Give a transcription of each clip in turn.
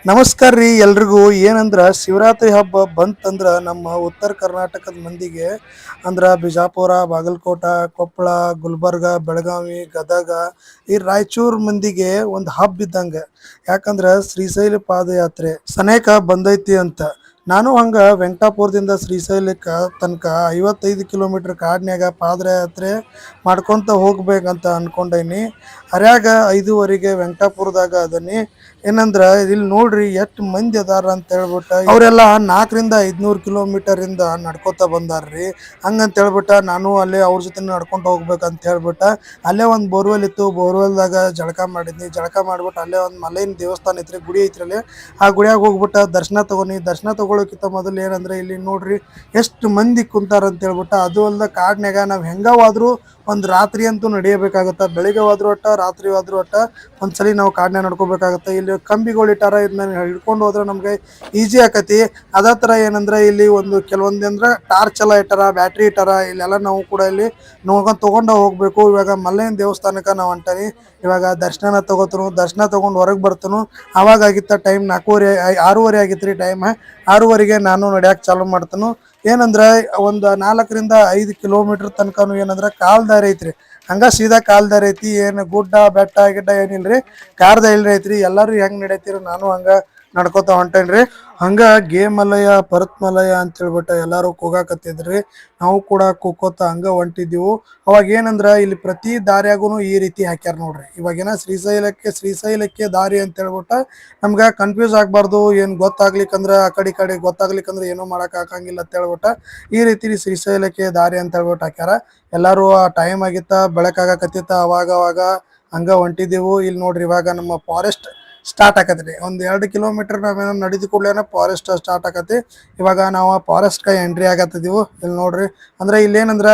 ನಮಸ್ಕಾರ ರೀ ಎಲ್ರಿಗೂ. ಏನಂದ್ರ ಶಿವರಾತ್ರಿ ಹಬ್ಬ ಬಂತಂದ್ರ ನಮ್ಮ ಉತ್ತರ ಕರ್ನಾಟಕದ ಮಂದಿಗೆ ಅಂದ್ರ ಬಿಜಾಪುರ, ಬಾಗಲಕೋಟ, ಕೊಪ್ಪಳ, ಗುಲ್ಬರ್ಗ, ಬೆಳಗಾವಿ, ಗದಗ, ಈ ರಾಯಚೂರ್ ಮಂದಿಗೆ ಒಂದು ಹಬ್ಬ ಇದ್ದಂಗ. ಯಾಕಂದ್ರ ಶ್ರೀಶೈಲ ಪಾದಯಾತ್ರೆ ಸನೇಕ ಬಂದೈತಿ ಅಂತ. ನಾನು ಹಂಗ ವೆಂಕಟಾಪುರದಿಂದ ಶ್ರೀಶೈಲಕ್ಕ ತನಕ 55 ಕಿಲೋಮೀಟರ್ ಕಾಡ್ನ್ಯಾಗ ಪಾದಯಾತ್ರೆ ಮಾಡ್ಕೊಂತ ಹೋಗ್ಬೇಕಂತ ಅನ್ಕೊಂಡೇನಿ. ಹರ್ಯಾಗ 5:15 ವೆಂಕಟಾಪುರದಾಗ ಅದನಿ. ಏನಂದ್ರ ಇಲ್ಲಿ ನೋಡ್ರಿ ಎಷ್ಟು ಮಂದಿ ಅದಾರ ಅಂತ ಹೇಳ್ಬಿಟ್ಟ ಅವರೆಲ್ಲ 400-500 ಕಿಲೋಮೀಟರ್ ಇಂದ ನಡ್ಕೋತ ಬಂದಾರ್ರಿ. ಹಂಗಂತ ಹೇಳ್ಬಿಟ್ಟ ನಾನು ಅಲ್ಲೇ ಅವ್ರ ಜೊತೆ ನಡ್ಕೊಂಡು ಹೋಗ್ಬೇಕಂತ ಹೇಳ್ಬಿಟ್ಟ ಅಲ್ಲೇ ಒಂದು ಬೋರ್ವೆಲ್ ಇತ್ತು. ಬೋರ್ವೆಲ್ದಾಗ ಜಳಕ ಮಾಡಿದ್ನಿ. ಜಳಕ ಮಾಡ್ಬಿಟ್ಟು ಅಲ್ಲೇ ಒಂದು ಮಲೈನ ದೇವಸ್ಥಾನ ಐತ್ರಿ, ಗುಡಿ ಐತ್ರಲ್ಲಿ. ಆ ಗುಡಿಯಾಗ ಹೋಗ್ಬಿಟ್ಟ ದರ್ಶನ ತಗೋನಿ. ದರ್ಶನ ತಗೊಳಕ್ಕಿಂತ ಮೊದಲು ಏನಂದ್ರೆ ಇಲ್ಲಿ ನೋಡ್ರಿ ಎಷ್ಟು ಮಂದಿ ಕುಂತಾರ ಅಂತ ಹೇಳ್ಬಿಟ್ಟ. ಅದು ಅಲ್ದ ಕಾಡ್ನ್ಯಾಗ ನಾವ್ ಹೆಂಗವಾದ್ರು ಒಂದು ರಾತ್ರಿ ಅಂತೂ ನಡೆಯಬೇಕಾಗತ್ತ. ಬೆಳಿಗ್ಗೆ ಹೋದ್ರು ಒಟ್ಟ, ರಾತ್ರಿ ಹೋದ್ರು ಒಟ್ಟ ಒಂದ್ಸಲಿ ನಾವು ಕಾಡ್ನ್ಯಾಗ ನಡ್ಕೋಬೇಕಾಗತ್ತೆ. ಇಲ್ಲಿ ಕಂಬಿಗಳು ಇಟ್ಟಾರ, ಇದನ್ನ ಹಿಡ್ಕೊಂಡು ಹೋದ್ರೆ ನಮ್ಗೆ ಈಜಿ ಆಕತಿ. ಅದೇ ತರ ಏನಂದ್ರೆ ಇಲ್ಲಿ ಒಂದು ಕೆಲವೊಂದು ಅಂದ್ರೆ ಟಾರ್ಚ್ ಎಲ್ಲ ಇಟ್ಟಾರ, ಬ್ಯಾಟ್ರಿ ಇಟ್ಟಾರ. ಇಲ್ಲೆಲ್ಲ ನಾವು ಕೂಡ ಇಲ್ಲಿ ತಗೊಂಡ ಹೋಗ್ಬೇಕು. ಇವಾಗ ಮಲ್ಲಯ್ಯನ ದೇವಸ್ಥಾನಕ್ಕೆ ನಾವು ಹೊಂಟನಿ. ಇವಾಗ ದರ್ಶನ ತಗೋತನು. ದರ್ಶನ ತಗೊಂಡು ಹೊರಗೆ ಬರ್ತನು. ಅವಾಗ ಆಗಿತ್ತ ಟೈಮ್ 6:30 ಆಗಿತ್ರಿ ಟೈಮ್. 6:30ಗೆ ನಾನು ನಡ್ಯಾಕ್ ಚಾಲು ಮಾಡ್ತನು. ಏನಂದ್ರ ಒಂದು 4-5 ಕಿಲೋಮೀಟರ್ ತನಕನು ಏನಂದ್ರ ಕಾಲ್ ದಾರಿ ಐತ್ರಿ. ಹಂಗ ಸೀದಾ ಕಾಲ್ ದಾರಿ ಐತಿ. ಏನು ಗುಡ್ಡ ಬೆಟ್ಟ ಗಿಡ್ಡ ಏನಿಲ್ರಿ, ಕಾರ್ದ ಇಲ್ರಿ ಐತ್ರಿ. ಎಲ್ಲಾರು ಹೆಂಗ್ ನಡೀತಿರ ನಾನು ಹಂಗ ನಡ್ಕೋತ ಹೊಂಟೇನ್ರಿ. ಹಂಗ ಗೇಮಲಯ ಪರತ್ಮಲಯ ಅಂತ ಹೇಳ್ಬಿಟ್ಟ ಎಲ್ಲಾರು ಕೂಗಾಕತ್ತಿದ್ರಿ. ನಾವು ಕೂಡ ಕೂಕೋತ ಹಂಗ ಹೊಂಟಿದ್ದೀವು. ಅವಾಗ ಏನಂದ್ರ ಇಲ್ಲಿ ಪ್ರತಿ ದಾರಿಯಾಗುನು ಈ ರೀತಿ ಹಾಕ್ಯಾರ ನೋಡ್ರಿ. ಇವಾಗೇನ ಶ್ರೀಶೈಲಕ್ಕೆ ದಾರಿ ಅಂತ ಹೇಳ್ಬಿಟ್ಟ ನಮ್ಗ ಕನ್ಫ್ಯೂಸ್ ಆಗ್ಬಾರ್ದು. ಏನ್ ಗೊತ್ತಾಗ್ಲಿಕ್ಕಂದ್ರ ಆ ಕಡೆ ಗೊತ್ತಾಗ್ಲಿಕ್ಕಂದ್ರ ಏನೋ ಮಾಡಕ್ ಆಗಂಗಿಲ್ಲ ಅಂತ ಹೇಳ್ಬಿಟ್ಟ ಈ ರೀತಿ ಶ್ರೀಶೈಲಕ್ಕೆ ದಾರಿ ಅಂತ ಹೇಳ್ಬಿಟ್ಟು ಹಾಕ್ಯಾರ. ಎಲ್ಲಾರು ಆ ಟೈಮ್ ಆಗಿತ್ತ, ಬೆಳಕಾಗಕತ್ತಿತ್ತ. ಅವಾಗ ಹಂಗ ಹೊಂಟಿದೆವು. ಇಲ್ಲಿ ನೋಡ್ರಿ ಇವಾಗ ನಮ್ಮ ಫಾರೆಸ್ಟ್ ಸ್ಟಾರ್ಟ್ ಆಕತ್ರಿ. ಒಂದ್ 2 ಕಿಲೋಮೀಟರ್ ನಾವೇನೋ ನಡೆದ ಕೂಡಲೇನ ಫಾರೆಸ್ಟ್ ಸ್ಟಾರ್ಟ್ ಆಕತಿ. ಇವಾಗ ನಾವು ಫಾರೆಸ್ಟ್ ಎಂಟ್ರಿ ಆಗತ್ತಿದೀವು. ಇಲ್ಲಿ ನೋಡ್ರಿ ಅಂದ್ರೆ ಇಲ್ಲಿ ಏನಂದ್ರ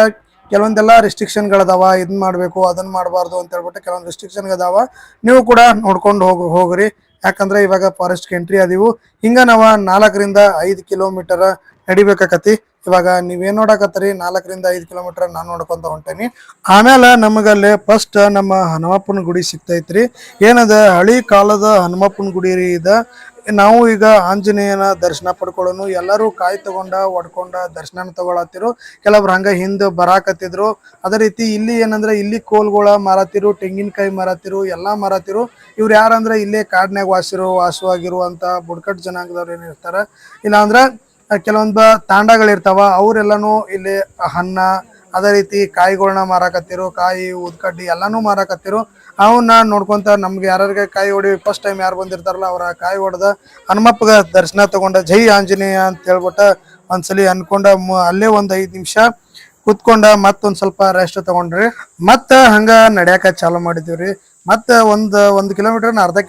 ಕೆಲವೊಂದೆಲ್ಲ ರೆಸ್ಟ್ರಿಕ್ಷನ್ಗಳದಾವ. ಇದನ್ ಮಾಡ್ಬೇಕು, ಅದನ್ನ ಮಾಡಬಾರ್ದು ಅಂತ ಹೇಳ್ಬಿಟ್ಟು ಕೆಲವೊಂದು ರೆಸ್ಟ್ರಿಕ್ಷನ್ ಅದಾವ. ನೀವು ಕೂಡ ನೋಡ್ಕೊಂಡು ಹೋಗ್ರಿ. ಯಾಕಂದ್ರೆ ಇವಾಗ ಫಾರೆಸ್ಟ್ ಎಂಟ್ರಿ ಅದೀವು. ಹಿಂಗ ನಾವ 4-5 ಕಿಲೋಮೀಟರ್ ನಡಿಬೇಕಾಕತಿ. ಇವಾಗ ನೀವೇನ್ ನೋಡಕತ್ತೀರಿ 4-5 ಕಿಲೋಮೀಟರ್ ನಾನು ನೋಡ್ಕೊಂತ ಹೊಂಟೇನಿ. ಆಮೇಲೆ ನಮಗಲ್ಲೇ ಫಸ್ಟ್ ನಮ್ಮ ಹನುಮಪ್ಪನ ಗುಡಿ ಸಿಗ್ತೈತ್ರಿ. ಏನದ ಹಳಿ ಕಾಲದ ಹನುಮಪ್ಪನ ಗುಡಿ ರೀ ಇದ. ನಾವು ಈಗ ಆಂಜನೇಯನ ದರ್ಶನ ಪಡ್ಕೊಳ್ಳೋನು. ಎಲ್ಲರೂ ಕಾಯಿ ತಗೊಂಡ ಒಡ್ಕೊಂಡ ದರ್ಶನ ತಗೊಳತ್ತಿರು. ಕೆಲವ್ರು ಹಂಗ ಹಿಂದ್ ಬರಾಕತ್ತಿದ್ರು. ಅದೇ ರೀತಿ ಇಲ್ಲಿ ಏನಂದ್ರೆ ಇಲ್ಲಿ ಕೋಲ್ಗಳ ಮಾರತಿರು, ತೆಂಗಿನಕಾಯಿ ಮಾರತಿರು, ಎಲ್ಲಾ ಮಾರತಿರು. ಇವ್ರು ಯಾರಂದ್ರ ಇಲ್ಲೇ ಕಾಡ್ನ್ಯಾಗ ವಾಸವಾಗಿರುವಂತ ಬುಡಕಟ್ಟು ಜನಾಂಗದವ್ರು ಏನಿರ್ತಾರ. ಇಲ್ಲ ಅಂದ್ರ ಕೆಲವೊಂದು ತಾಂಡಗಳಿರ್ತಾವ. ಅವರೆಲ್ಲಾನು ಇಲ್ಲಿ ಹಣ್ಣ ಅದೇ ರೀತಿ ಕಾಯಿಗಳನ್ನ ಮಾರಾಕತ್ತಿರು. ಕಾಯಿ, ಉದ್ಕಡ್ಡಿ ಎಲ್ಲಾನು ಮಾರಾಕತ್ತಿರು. ಅವನ್ನ ನೋಡ್ಕೊಂತ ನಮ್ಗೆ ಯಾರ್ಯಾರಿಗೆ ಕಾಯಿ ಹೊಡಿ ಫಸ್ಟ್ ಟೈಮ್ ಯಾರು ಬಂದಿರ್ತಾರಲ್ಲ ಅವ್ರ ಕಾಯಿ ಹೊಡೆದ ಹನುಮಪ್ಪಗ ದರ್ಶನ ತಗೊಂಡ ಜೈ ಆಂಜನೇಯ ಅಂತ ಹೇಳ್ಬಿಟ್ಟ ಒಂದ್ಸಲಿ ಅನ್ಕೊಂಡ ಅಲ್ಲೇ ಒಂದ್ 5 ನಿಮಿಷ ಕುತ್ಕೊಂಡ ಮತ್ತೊಂದ್ ಸ್ವಲ್ಪ ರೆಸ್ಟ್ ತಗೊಂಡ್ರಿ. ಮತ್ತ ಹಂಗ ನಡ್ಯಾಕ ಚಾಲು ಮಾಡಿದಿವ್ರಿ. ಮತ್ತೆ ಒಂದ್ ಕಿಲೋಮೀಟರ್ ಅರ್ಧ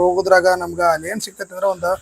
ಹೋಗುದ್ರಾಗ ನಮ್ಗ ಅಲ್ಲಿ ಏನ್ ಸಿಕ್ತೈತಿ ಅಂದ್ರ ಒಂದು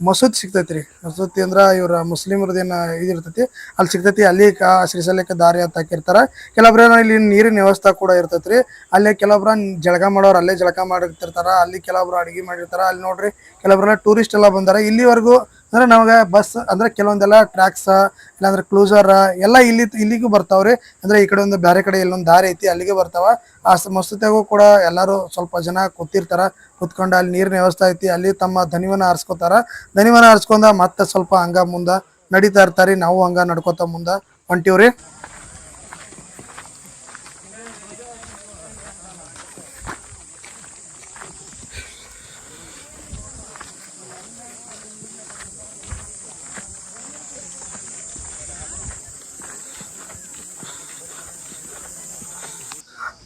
ಮಸೂದ್ ಸಿಗ್ತೈತ್ರಿ. ಮಸೂತಿ ಅಂದ್ರ ಇವ್ರ ಮುಸ್ಲಿಮ್ರದೇನ ಇದಿರ್ತೈತಿ, ಅಲ್ಲಿ ಸಿಗ್ತೈತಿ. ಅಲ್ಲಿ ಶ್ರೀಶೈಲಕ್ಕೆ ದಾರಿ ಅಂತ ಹಾಕಿರ್ತಾರ. ಕೆಲವೊಬ್ರೇನೋ ಇಲ್ಲಿ ನೀರಿನ ವ್ಯವಸ್ಥೆ ಕೂಡ ಇರ್ತೈತ್ರಿ. ಅಲ್ಲೇ ಕೆಲವೊಬ್ರ ಜಳಕ ಮಾಡೋರು ಅಲ್ಲೇ ಜಳಕ ಮಾಡಿರ್ತಿರ್ತಾರ. ಅಲ್ಲಿ ಕೆಲವೊಬ್ರು ಅಡಿಗೆ ಮಾಡಿರ್ತಾರ. ಅಲ್ಲಿ ನೋಡ್ರಿ ಕೆಲವೊಬ್ರೆಲ್ಲ ಟೂರಿಸ್ಟ್ ಎಲ್ಲ ಬಂದಾರ. ಇಲ್ಲಿವರೆಗೂ ಅಂದ್ರೆ ನಮಗ ಬಸ್ ಅಂದ್ರೆ ಕೆಲವೊಂದೆಲ್ಲ ಟ್ರ್ಯಾಕ್ಸ್ ಇಲ್ಲಾಂದ್ರೆ ಕ್ಲೂಸರ್ ಎಲ್ಲ ಇಲ್ಲಿಗೂ ಬರ್ತಾವ್ರಿ. ಅಂದ್ರೆ ಈ ಕಡೆ ಒಂದು ಬೇರೆ ಕಡೆ ಇಲ್ಲೊಂದು ದಾರಿ ಐತಿ, ಅಲ್ಲಿಗೆ ಬರ್ತಾವ. ಆ ಮಸೂತಿಯಾಗೂ ಕೂಡ ಎಲ್ಲಾರು ಸ್ವಲ್ಪ ಜನ ಕೂತಿರ್ತಾರ. ಕುತ್ಕೊಂಡ ಅಲ್ಲಿ ನೀರಿನ ವ್ಯವಸ್ಥೆ ಐತಿ. ಅಲ್ಲಿ ತಮ್ಮ ದಣಿವನ್ನ ಹಾರಿಸ್ಕೊತಾರ. ದಣಿವನ್ನ ಹಾರಿಸ್ಕೊಂಡ ಮತ್ತೆ ಸ್ವಲ್ಪ ಹಂಗ ಮುಂದ ನಡೀತಾ ಇರ್ತಾರಿ. ನಾವು ಹಂಗ ನಡ್ಕೋತ ಮುಂದ ಹೊಂಟಿವ್ರಿ.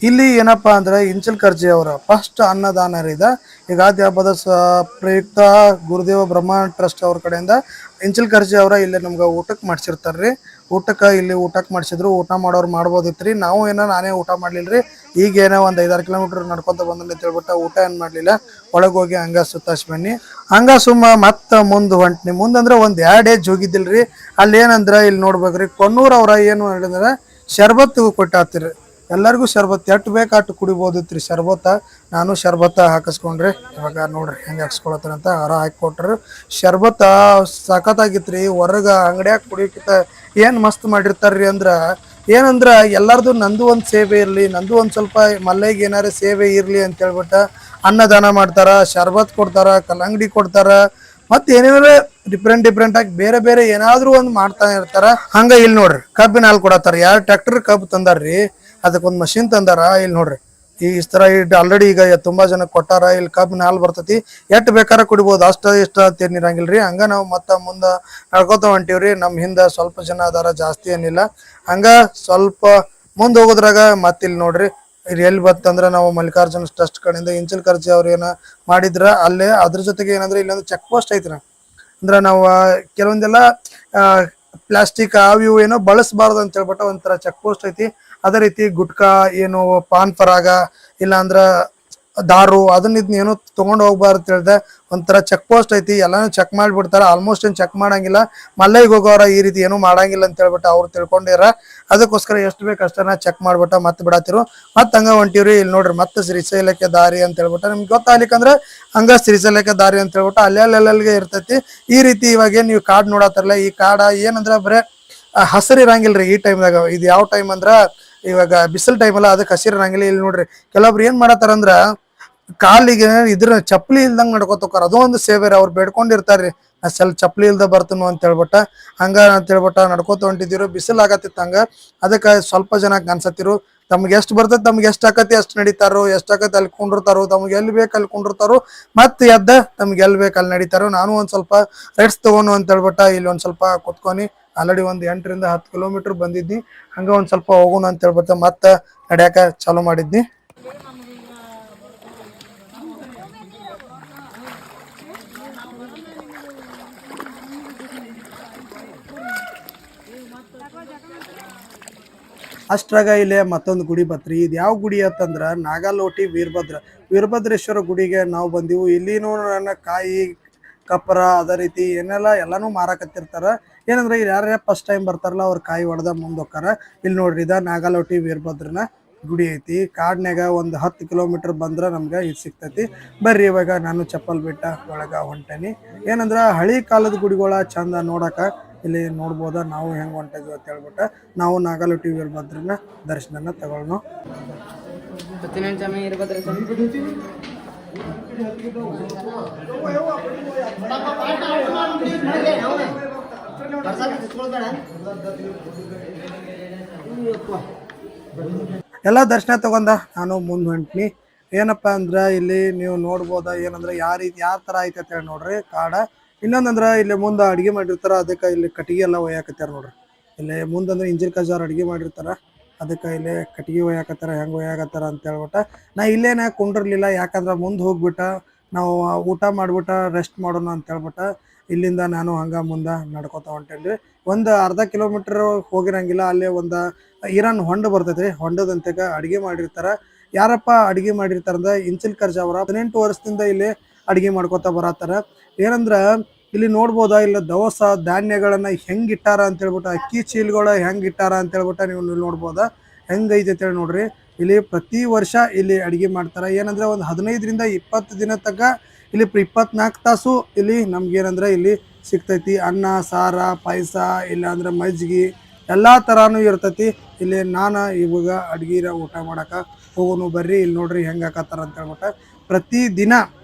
ಇಲ್ಲಿ ಏನಪ್ಪಾ ಅಂದ್ರೆ ಇಂಚಲ್ಕರ್ಜಿ ಅವರ ಫಸ್ಟ್ ಅನ್ನದಾನ ಇದ. ಯುಗಾದಿ ಹಬ್ಬದ ಪ್ರಯುಕ್ತ ಗುರುದೇವ ಬ್ರಹ್ಮ ಟ್ರಸ್ಟ್ ಅವ್ರ ಕಡೆಯಿಂದ ಇಂಚಲ್ಕರ್ಜಿ ಅವರ ಇಲ್ಲಿ ನಮ್ಗೆ ಊಟಕ್ಕೆ ಮಾಡ್ಸಿರ್ತಾರ್ರಿ. ಇಲ್ಲಿ ಊಟಕ್ಕೆ ಮಾಡ್ಸಿದ್ರು. ಊಟ ಮಾಡೋರು ಮಾಡ್ಬೋದಿತ್ರಿ. ನಾನೇ ಊಟ ಮಾಡ್ಲಿಲ್ರಿ. ಈಗ ಏನೋ ಒಂದ್ 5-6 ಕಿಲೋಮೀಟರ್ ನಡ್ಕೊಂತ ಬಂದಲ್ಲಿ ಅಂತ ಹೇಳ್ಬಿಟ್ಟ ಊಟ ಏನ್ ಮಾಡ್ಲಿಲ್ಲ. ಒಳಗ್ ಹೋಗಿ ಹಂಗ ಸುತ್ತಾಸ್ ಬನ್ನಿ. ಹಂಗ ಮತ್ತ ಮುಂದ್ ಹೊಂಟ್ನಿ. ಮುಂದಂದ್ರ ಒಂದ್ 2 ಡೇಸ್ ಹೋಗಿದ್ದಿಲ್ರಿ. ಅಲ್ಲಿ ಏನಂದ್ರ ಇಲ್ಲಿ ನೋಡ್ಬೇಕ್ರಿ, ಕೊಣ್ಣೂರ್ ಅವ್ರ ಏನು ಹೇಳಿದ್ರ ಶರ್ಬತ್ ಕೊಟ್ಟಾತಿರಿ. ಎಲ್ಲರಿಗೂ ಶರ್ಬತ್ ಎಟ್ ಬೇಕು ಅಟ್ಟು ಕುಡಿಬೋದಿತ್ರಿ ಶರ್ಬತ್ತ. ನಾನು ಶರ್ಬತ್ತ ಹಾಕಿಸ್ಕೊಂಡ್ರಿ. ಇವಾಗ ನೋಡ್ರಿ ಹೆಂಗೆ ಹಾಕ್ಸ್ಕೊಳತ್ತಾರ ಅಂತ ಹಾಕಿ ಕೊಟ್ರು. ಶರ್ಬತ್ತ ಸಖತ್ತಾಗಿತ್ರಿ. ಹೊರಗ ಅಂಗಡಿಯಾಗ ಕುಡಿಯೋಕ್ಕಿಂತ ಏನ್ ಮಸ್ತ್ ಮಾಡಿರ್ತಾರ್ರಿ ಅಂದ್ರ ಏನಂದ್ರ ಎಲ್ಲಾರ್ದು ನಂದು ಒಂದು ಸೇವೆ ಇರಲಿ, ನಂದು ಒಂದು ಸ್ವಲ್ಪ ಮಲ್ಲೆಗೆ ಏನಾರ ಸೇವೆ ಇರಲಿ ಅಂತ ಹೇಳ್ಬಿಟ್ಟು ಅನ್ನದಾನ ಮಾಡ್ತಾರ, ಶರ್ಬತ್ ಕೊಡ್ತಾರ, ಕಲ್ಲಂಗಡಿ ಕೊಡ್ತಾರ, ಮತ್ತೆ ಏನೇನಾರ ಡಿಫ್ರೆಂಟ್ ಆಗಿ ಬೇರೆ ಬೇರೆ ಏನಾದ್ರು ಒಂದು ಮಾಡ್ತಾ ಇರ್ತಾರ. ಹಂಗ ಇಲ್ಲಿ ನೋಡ್ರಿ ಕಬ್ಬಿನ ಹಾಲು ಕೊಡತ್ತಾರ. ಯಾರು ಟ್ರ್ಯಾಕ್ಟರ್ ಕಬ್ಬು ತಂದಾರ್ರಿ, ಅದಕ್ಕೊಂದು ಮಷಿನ್ ತಂದಾರ. ಇಲ್ಲಿ ನೋಡ್ರಿ ಈ ತರ ಆಲ್ರೆಡಿ ಈಗ ತುಂಬಾ ಜನ ಕೊಟ್ಟಾರ. ಇಲ್ಲಿ ಕಬ್ಬಿನ ಹಾಲು ಬರ್ತೈತಿ, ಎಟ್ ಬೇಕಾರ ಕುಡಿಬಹುದು, ಅಷ್ಟ ಇಷ್ಟ ಅಂತ ಏನಿರಂಗಿಲ್ರಿ. ಹಂಗ ನಾವು ಮುಂದ ನಡ್ಕೋತ ಹೊಂಟಿವ್ರಿ. ನಮ್ ಹಿಂದ ಸ್ವಲ್ಪ ಜನ ಅದಾರ, ಜಾಸ್ತಿ ಏನಿಲ್ಲ. ಹಂಗ ಸ್ವಲ್ಪ ಮುಂದ್ ಹೋಗೋದ್ರಾಗ ಇಲ್ಲಿ ನೋಡ್ರಿ ಇದು ಎಲ್ಲಿ ಬತ್ತಂದ್ರ ನಾವು ಮಲ್ಲಿಕಾರ್ಜುನ ಟ್ರಸ್ಟ್ ಕಡೆಯಿಂದ ಇಂಚಲ್ ಕರ್ಜಿ ಅವ್ರ ಏನ ಮಾಡಿದ್ರ ಅಲ್ಲೇ. ಅದ್ರ ಜೊತೆಗೆ ಏನಂದ್ರೆ ಇಲ್ಲೊಂದು ಚೆಕ್ ಪೋಸ್ಟ್ ಐತ್ರಿ. ಅಂದ್ರ ನಾವು ಕೆಲವೊಂದೆಲ್ಲ ಪ್ಲಾಸ್ಟಿಕ್ ಅವು ಇವು ಏನೋ ಬಳಸಬಾರ್ದು ಅಂತ ಹೇಳ್ಬಿಟ್ಟು ಒಂಥರ ಚೆಕ್ ಪೋಸ್ಟ್ ಐತಿ. ಅದೇ ರೀತಿ ಗುಟ್ಕಾ ಏನು ಪಾನ್ ಪರಾಗ ಇಲ್ಲ ಅಂದ್ರ ದಾರು ಅದನ್ನ ಇದನ್ನ ಏನು ತಗೊಂಡ್ ಹೋಗ್ಬಾರ್ದು ಹೇಳ್ದೆ ಒಂಥರ ಚೆಕ್ ಪೋಸ್ಟ್ ಐತಿ. ಎಲ್ಲಾನು ಚೆಕ್ ಮಾಡ್ಬಿಡ್ತಾರ. ಆಲ್ಮೋಸ್ಟ್ ಏನ್ ಚೆಕ್ ಮಾಡಂಗಿಲ್ಲ. ಮಲ್ಲೈಗೆ ಹೋಗೋರ ಈ ರೀತಿ ಏನು ಮಾಡಂಗಿಲ್ಲ ಅಂತ ಹೇಳ್ಬಿಟ್ಟು ಅವ್ರು ತಿಳ್ಕೊಂಡಿರ. ಅದಕ್ಕೋಸ್ಕರ ಎಷ್ಟು ಬೇಕು ಅಷ್ಟನ್ನ ಚೆಕ್ ಮಾಡ್ಬಿಟ್ಟ ಮತ್ತೆ ಬಿಡತ್ತಿರು. ಮತ್ ಹಂಗ ಹೊಂಟಿವ್ರಿ. ಇಲ್ಲಿ ನೋಡ್ರಿ ಮತ್ತೆ ಶ್ರೀಶೈಲಕ್ಕೆ ದಾರಿ ಅಂತ ಹೇಳ್ಬಿಟ್ಟು ನಿಮ್ಗೆ ಗೊತ್ತಾಗ್ಲಿಕ್ಕಂದ್ರ ಹಂಗ ಶ್ರೀಶೈಲಕ್ಕೆ ದಾರಿ ಅಂತ ಹೇಳ್ಬಿಟ್ಟು ಅಲ್ಲೆಲ್ಲೆಲ್ಗೆ ಇರ್ತೈತಿ. ಈ ರೀತಿ ಇವಾಗ ಏನ್ ನೀವು ಕಾಡ್ ನೋಡತ್ತಾರಲ್ಲ, ಈ ಕಾಡ ಏನಂದ್ರ ಬರೇ ಹಸಿರು ಇರಂಗಿಲ್ರಿ ಈ ಟೈಮ್ದಾಗ. ಇದು ಯಾವ ಟೈಮ್ ಅಂದ್ರ ಇವಾಗ ಬಿಸಿಲು ಟೈಮ್ ಅಲ್ಲ, ಅದಕ್ಕೆ ಹಸಿರು ಇರಂಗಿಲ್ಲ. ಇಲ್ಲಿ ನೋಡ್ರಿ ಕೆಲವೊಬ್ರು ಏನ್ ಮಾಡತ್ತಾರಂದ್ರ ಕಾಲಿಗೆ ಇದ್ರ ಚಪ್ಪಲಿ ಇಲ್ದಂಗ್ ನಡ್ಕೋತ ಹೋಕಾರ. ಅದು ಒಂದು ಸೇವೆ ರೀ. ಅವ್ರು ಬೇಡ್ಕೊಂಡಿರ್ತಾರ್ರಿ ಸ್ವಲ್ಪ ಚಪ್ಪಲಿ ಇಲ್ದ ಬರ್ತನು ಅಂತ ಹೇಳ್ಬಿಟ್ಟ ಹಂಗ ಅಂತ ಹೇಳ್ಬಿಟ್ಟ ನಡ್ಕೋತ ಹೊಂಟಿದಿರು. ಬಿಸಿಲು ಆಗತ್ತಿತ್ತು ಹಂಗ. ಅದಕ್ಕೆ ಸ್ವಲ್ಪ ಜನ ಅನ್ಸತ್ತಿರು ತಮ್ಗೆ ಎಷ್ಟು ಬರ್ತೈತಿ, ತಮ್ಗೆ ಎಷ್ಟು ಆಕತಿ ಅಷ್ಟು ನಡೀತಾರೋ, ಎಷ್ಟು ಆಕತಿ ಅಲ್ಲಿ ಕುಂಡಿರ್ತಾರೋ, ತಮ್ಗೆ ಎಲ್ಲಿ ಬೇಕು ಅಲ್ಲಿ ಕುಂಡಿರ್ತಾರೋ, ಮತ್ತೆ ಎದ್ದ ತಮ್ಗೆ ಎಲ್ಲಿ ಬೇಕು ಅಲ್ಲಿ ನಡೀತಾರೋ. ನಾನು ಒಂದ್ ಸ್ವಲ್ಪ ರೆಸ್ಟ್ ತಗೋನು ಅಂತ ಹೇಳ್ಬಿಟ್ಟ ಇಲ್ಲಿ ಒಂದ್ ಸ್ವಲ್ಪ ಕುತ್ಕೊನಿ ಆಲ್ರೆಡಿ ಒಂದ್ 8 ರಿಂದ 10 ಕಿಲೋಮೀಟರ್ ಬಂದಿದ್ನಿ. ಹಂಗ ಒಂದ್ ಸ್ವಲ್ಪ ಹೋಗೋಣ ಅಂತ ಹೇಳ್ಬಿಟ್ಟು ಮತ್ತೆ ನಡ್ಯಾಕ ಚಾಲೂ ಮಾಡಿದ್ನಿ. ಅಷ್ಟ್ರಾಗ ಇಲ್ಲೇ ಮತ್ತೊಂದು ಗುಡಿ ಬತ್ರಿ. ಇದು ಯಾವ ಗುಡಿ ಅಂತಂದ್ರ ನಾಗಾಲೋಟಿ ವೀರಭದ್ರೇಶ್ವರ ಗುಡಿಗೆ ನಾವು ಬಂದಿವು. ಇಲ್ಲಿನೂ ನನ್ನ ಕಾಯಿ ಕಪ್ಪರ ಅದೇ ರೀತಿ ಎಲ್ಲಾನು ಮಾರಾಕತ್ತಿರ್ತಾರ. ಏನಂದ್ರೆ ಇಲ್ಲಿ ಯಾರ್ಯಾರ ಫಸ್ಟ್ ಟೈಮ್ ಬರ್ತಾರಲ್ಲ ಅವ್ರ ಕಾಯಿ ಹೊಡೆದ ಮುಂದ್ ಹೋಕ್ಕಾರ. ಇಲ್ಲಿ ನೋಡ್ರಿ ಇದ ನಾಗಾಲೋಟಿ ವೀರಭದ್ರನ ಗುಡಿ ಐತಿ. ಕಾಡ್ನ್ಯಾಗ ಒಂದು 10 ಕಿಲೋಮೀಟರ್ ಬಂದ್ರ ನಮ್ಗ ಇದು ಸಿಗ್ತೈತಿ. ಬರ್ರಿ ಇವಾಗ ನಾನು ಚಪ್ಪಲ್ ಬಿಟ್ಟ ಒಳಗ ಹೊಂಟೇನಿ. ಏನಂದ್ರ ಹಳಿ ಕಾಲದ ಗುಡಿಗಳ ಚಂದ ನೋಡಕ ಇಲ್ಲಿ ನೋಡ್ಬೋದ. ನಾವು ಹೆಂಗ್ ಹೊಂಟಿದ್ವಿ ಅಂತ ಹೇಳ್ಬಿಟ್ಟು ನಾವು ನಾಗಾಲೋಟಿ ವೀರಭದ್ರನ ದರ್ಶನನ ತಗೊಳ್ಳೋಣ. ಎಲ್ಲಾ ದರ್ಶನ ತಗೊಂಡ ನಾನು ಮುಂದ್ ಹೊಂಟ್ನಿ. ಏನಪ್ಪಾ ಅಂದ್ರ ಇಲ್ಲಿ ನೀವು ನೋಡ್ಬೋದ. ಏನಂದ್ರ ಯಾರ ತರ ಐತೆ ಅಂತ ಹೇಳಿ ನೋಡ್ರಿ ಕಾಡ. ಇನ್ನೊಂದಂದ್ರ ಇಲ್ಲಿ ಮುಂದ ಅಡಿಗೆ ಮಾಡಿರ್ತಾರ. ಅದಕ್ಕೆ ಇಲ್ಲಿ ಕಟ್ಟಿಗೆ ಎಲ್ಲ ಒಯ್ಯಾಕತ್ಯಾರ ನೋಡ್ರಿ. ಇಲ್ಲಿ ಮುಂದಂದ್ರೆ ಇಂಜಿನ್ ಕಜಾರ್ ಅಡಿಗೆ ಮಾಡಿರ್ತಾರ. ಅದಕ್ಕೆ ಇಲ್ಲಿ ಕಟ್ಟಿಗೆ ಒಯ್ಯಾಕತ್ತಾರ. ಹೆಂಗ್ ಒಯ್ಯಾಕತ್ತಾರ ಅಂತ ಹೇಳ್ಬಿಟ್ಟ ನಾ ಇಲ್ಲೇನ ಕುಂಡಿರ್ಲಿಲ್ಲ. ಯಾಕಂದ್ರ ಮುಂದ್ ಹೋಗ್ಬಿಟ್ಟ ನಾವು ಊಟ ಮಾಡ್ಬಿಟ್ಟ ರೆಸ್ಟ್ ಮಾಡೋಣ ಅಂತ ಹೇಳ್ಬಿಟ್ಟ ಇಲ್ಲಿಂದ ನಾನು ಹಂಗ ಮುಂದ ನಡ್ಕೋತ ಹೊಂಟೇನ್ರಿ. ಒಂದು ಅರ್ಧ ಕಿಲೋಮೀಟರ್ ಹೋಗಿರಂಗಿಲ್ಲ. ಅಲ್ಲೇ ಒಂದ ಇರಾನ್ ಹೊಂಡ ಬರ್ತೈತ್ರಿ. ಹೊಂಡದಂತೆಗ ಅಡಿಗೆ ಮಾಡಿರ್ತಾರ. ಯಾರಪ್ಪ ಅಡಿಗೆ ಮಾಡಿರ್ತಾರ ಅಂದ್ರ ಇಂಚಲ್ ಕರ್ಜಿ ಅವರ 18 ವರ್ಷದಿಂದ ಇಲ್ಲಿ ಅಡಿಗೆ ಮಾಡ್ಕೊತ ಬರತ್ತಾರ. ಏನಂದ್ರ ಇಲ್ಲಿ ನೋಡ್ಬೋದ ಇಲ್ಲ ದವಸ ಧಾನ್ಯಗಳನ್ನ ಹೆಂಗ್ ಇಟ್ಟಾರ ಅಂತ ಹೇಳ್ಬಿಟ್ಟು, ಅಕ್ಕಿ ಚೀಲಗಳ ಹೆಂಗ್ ಇಟ್ಟಾರ ಅಂತ ಹೇಳ್ಬಿಟ್ಟು ನೀವು ನೋಡ್ಬೋದ. ಹೆಂಗ್ ಐತಿ ಅಂತ ಹೇಳಿ ನೋಡ್ರಿ. ಇಲ್ಲಿ ಪ್ರತಿ ವರ್ಷ ಇಲ್ಲಿ ಅಡಿಗೆ ಮಾಡ್ತಾರ. ಏನಂದ್ರೆ ಒಂದು 15 ರಿಂದ 20 ದಿನ ತನಕ ಇಲ್ಲಿ 24 ತಾಸು ಇಲ್ಲಿ ನಮ್ಗೇನಂದ್ರೆ ಇಲ್ಲಿ ಸಿಗ್ತೈತಿ. ಅನ್ನ ಸಾರ ಪಾಯಸ ಇಲ್ಲ ಅಂದ್ರೆ ಮಜ್ಜಿಗೆ ಎಲ್ಲಾ ತರಾನು ಇರ್ತೈತಿ. ಇಲ್ಲಿ ಇವಾಗ ಅಡ್ಗಿರ ಊಟ ಮಾಡಕ ಹೋಗೋನು ಬರ್ರಿ. ಇಲ್ಲಿ ನೋಡ್ರಿ ಹೆಂಗ್ ಹಾಕತ್ತಾರ ಅಂತ ಹೇಳ್ಬಿಟ್ಟ ಪ್ರತಿ ದಿನ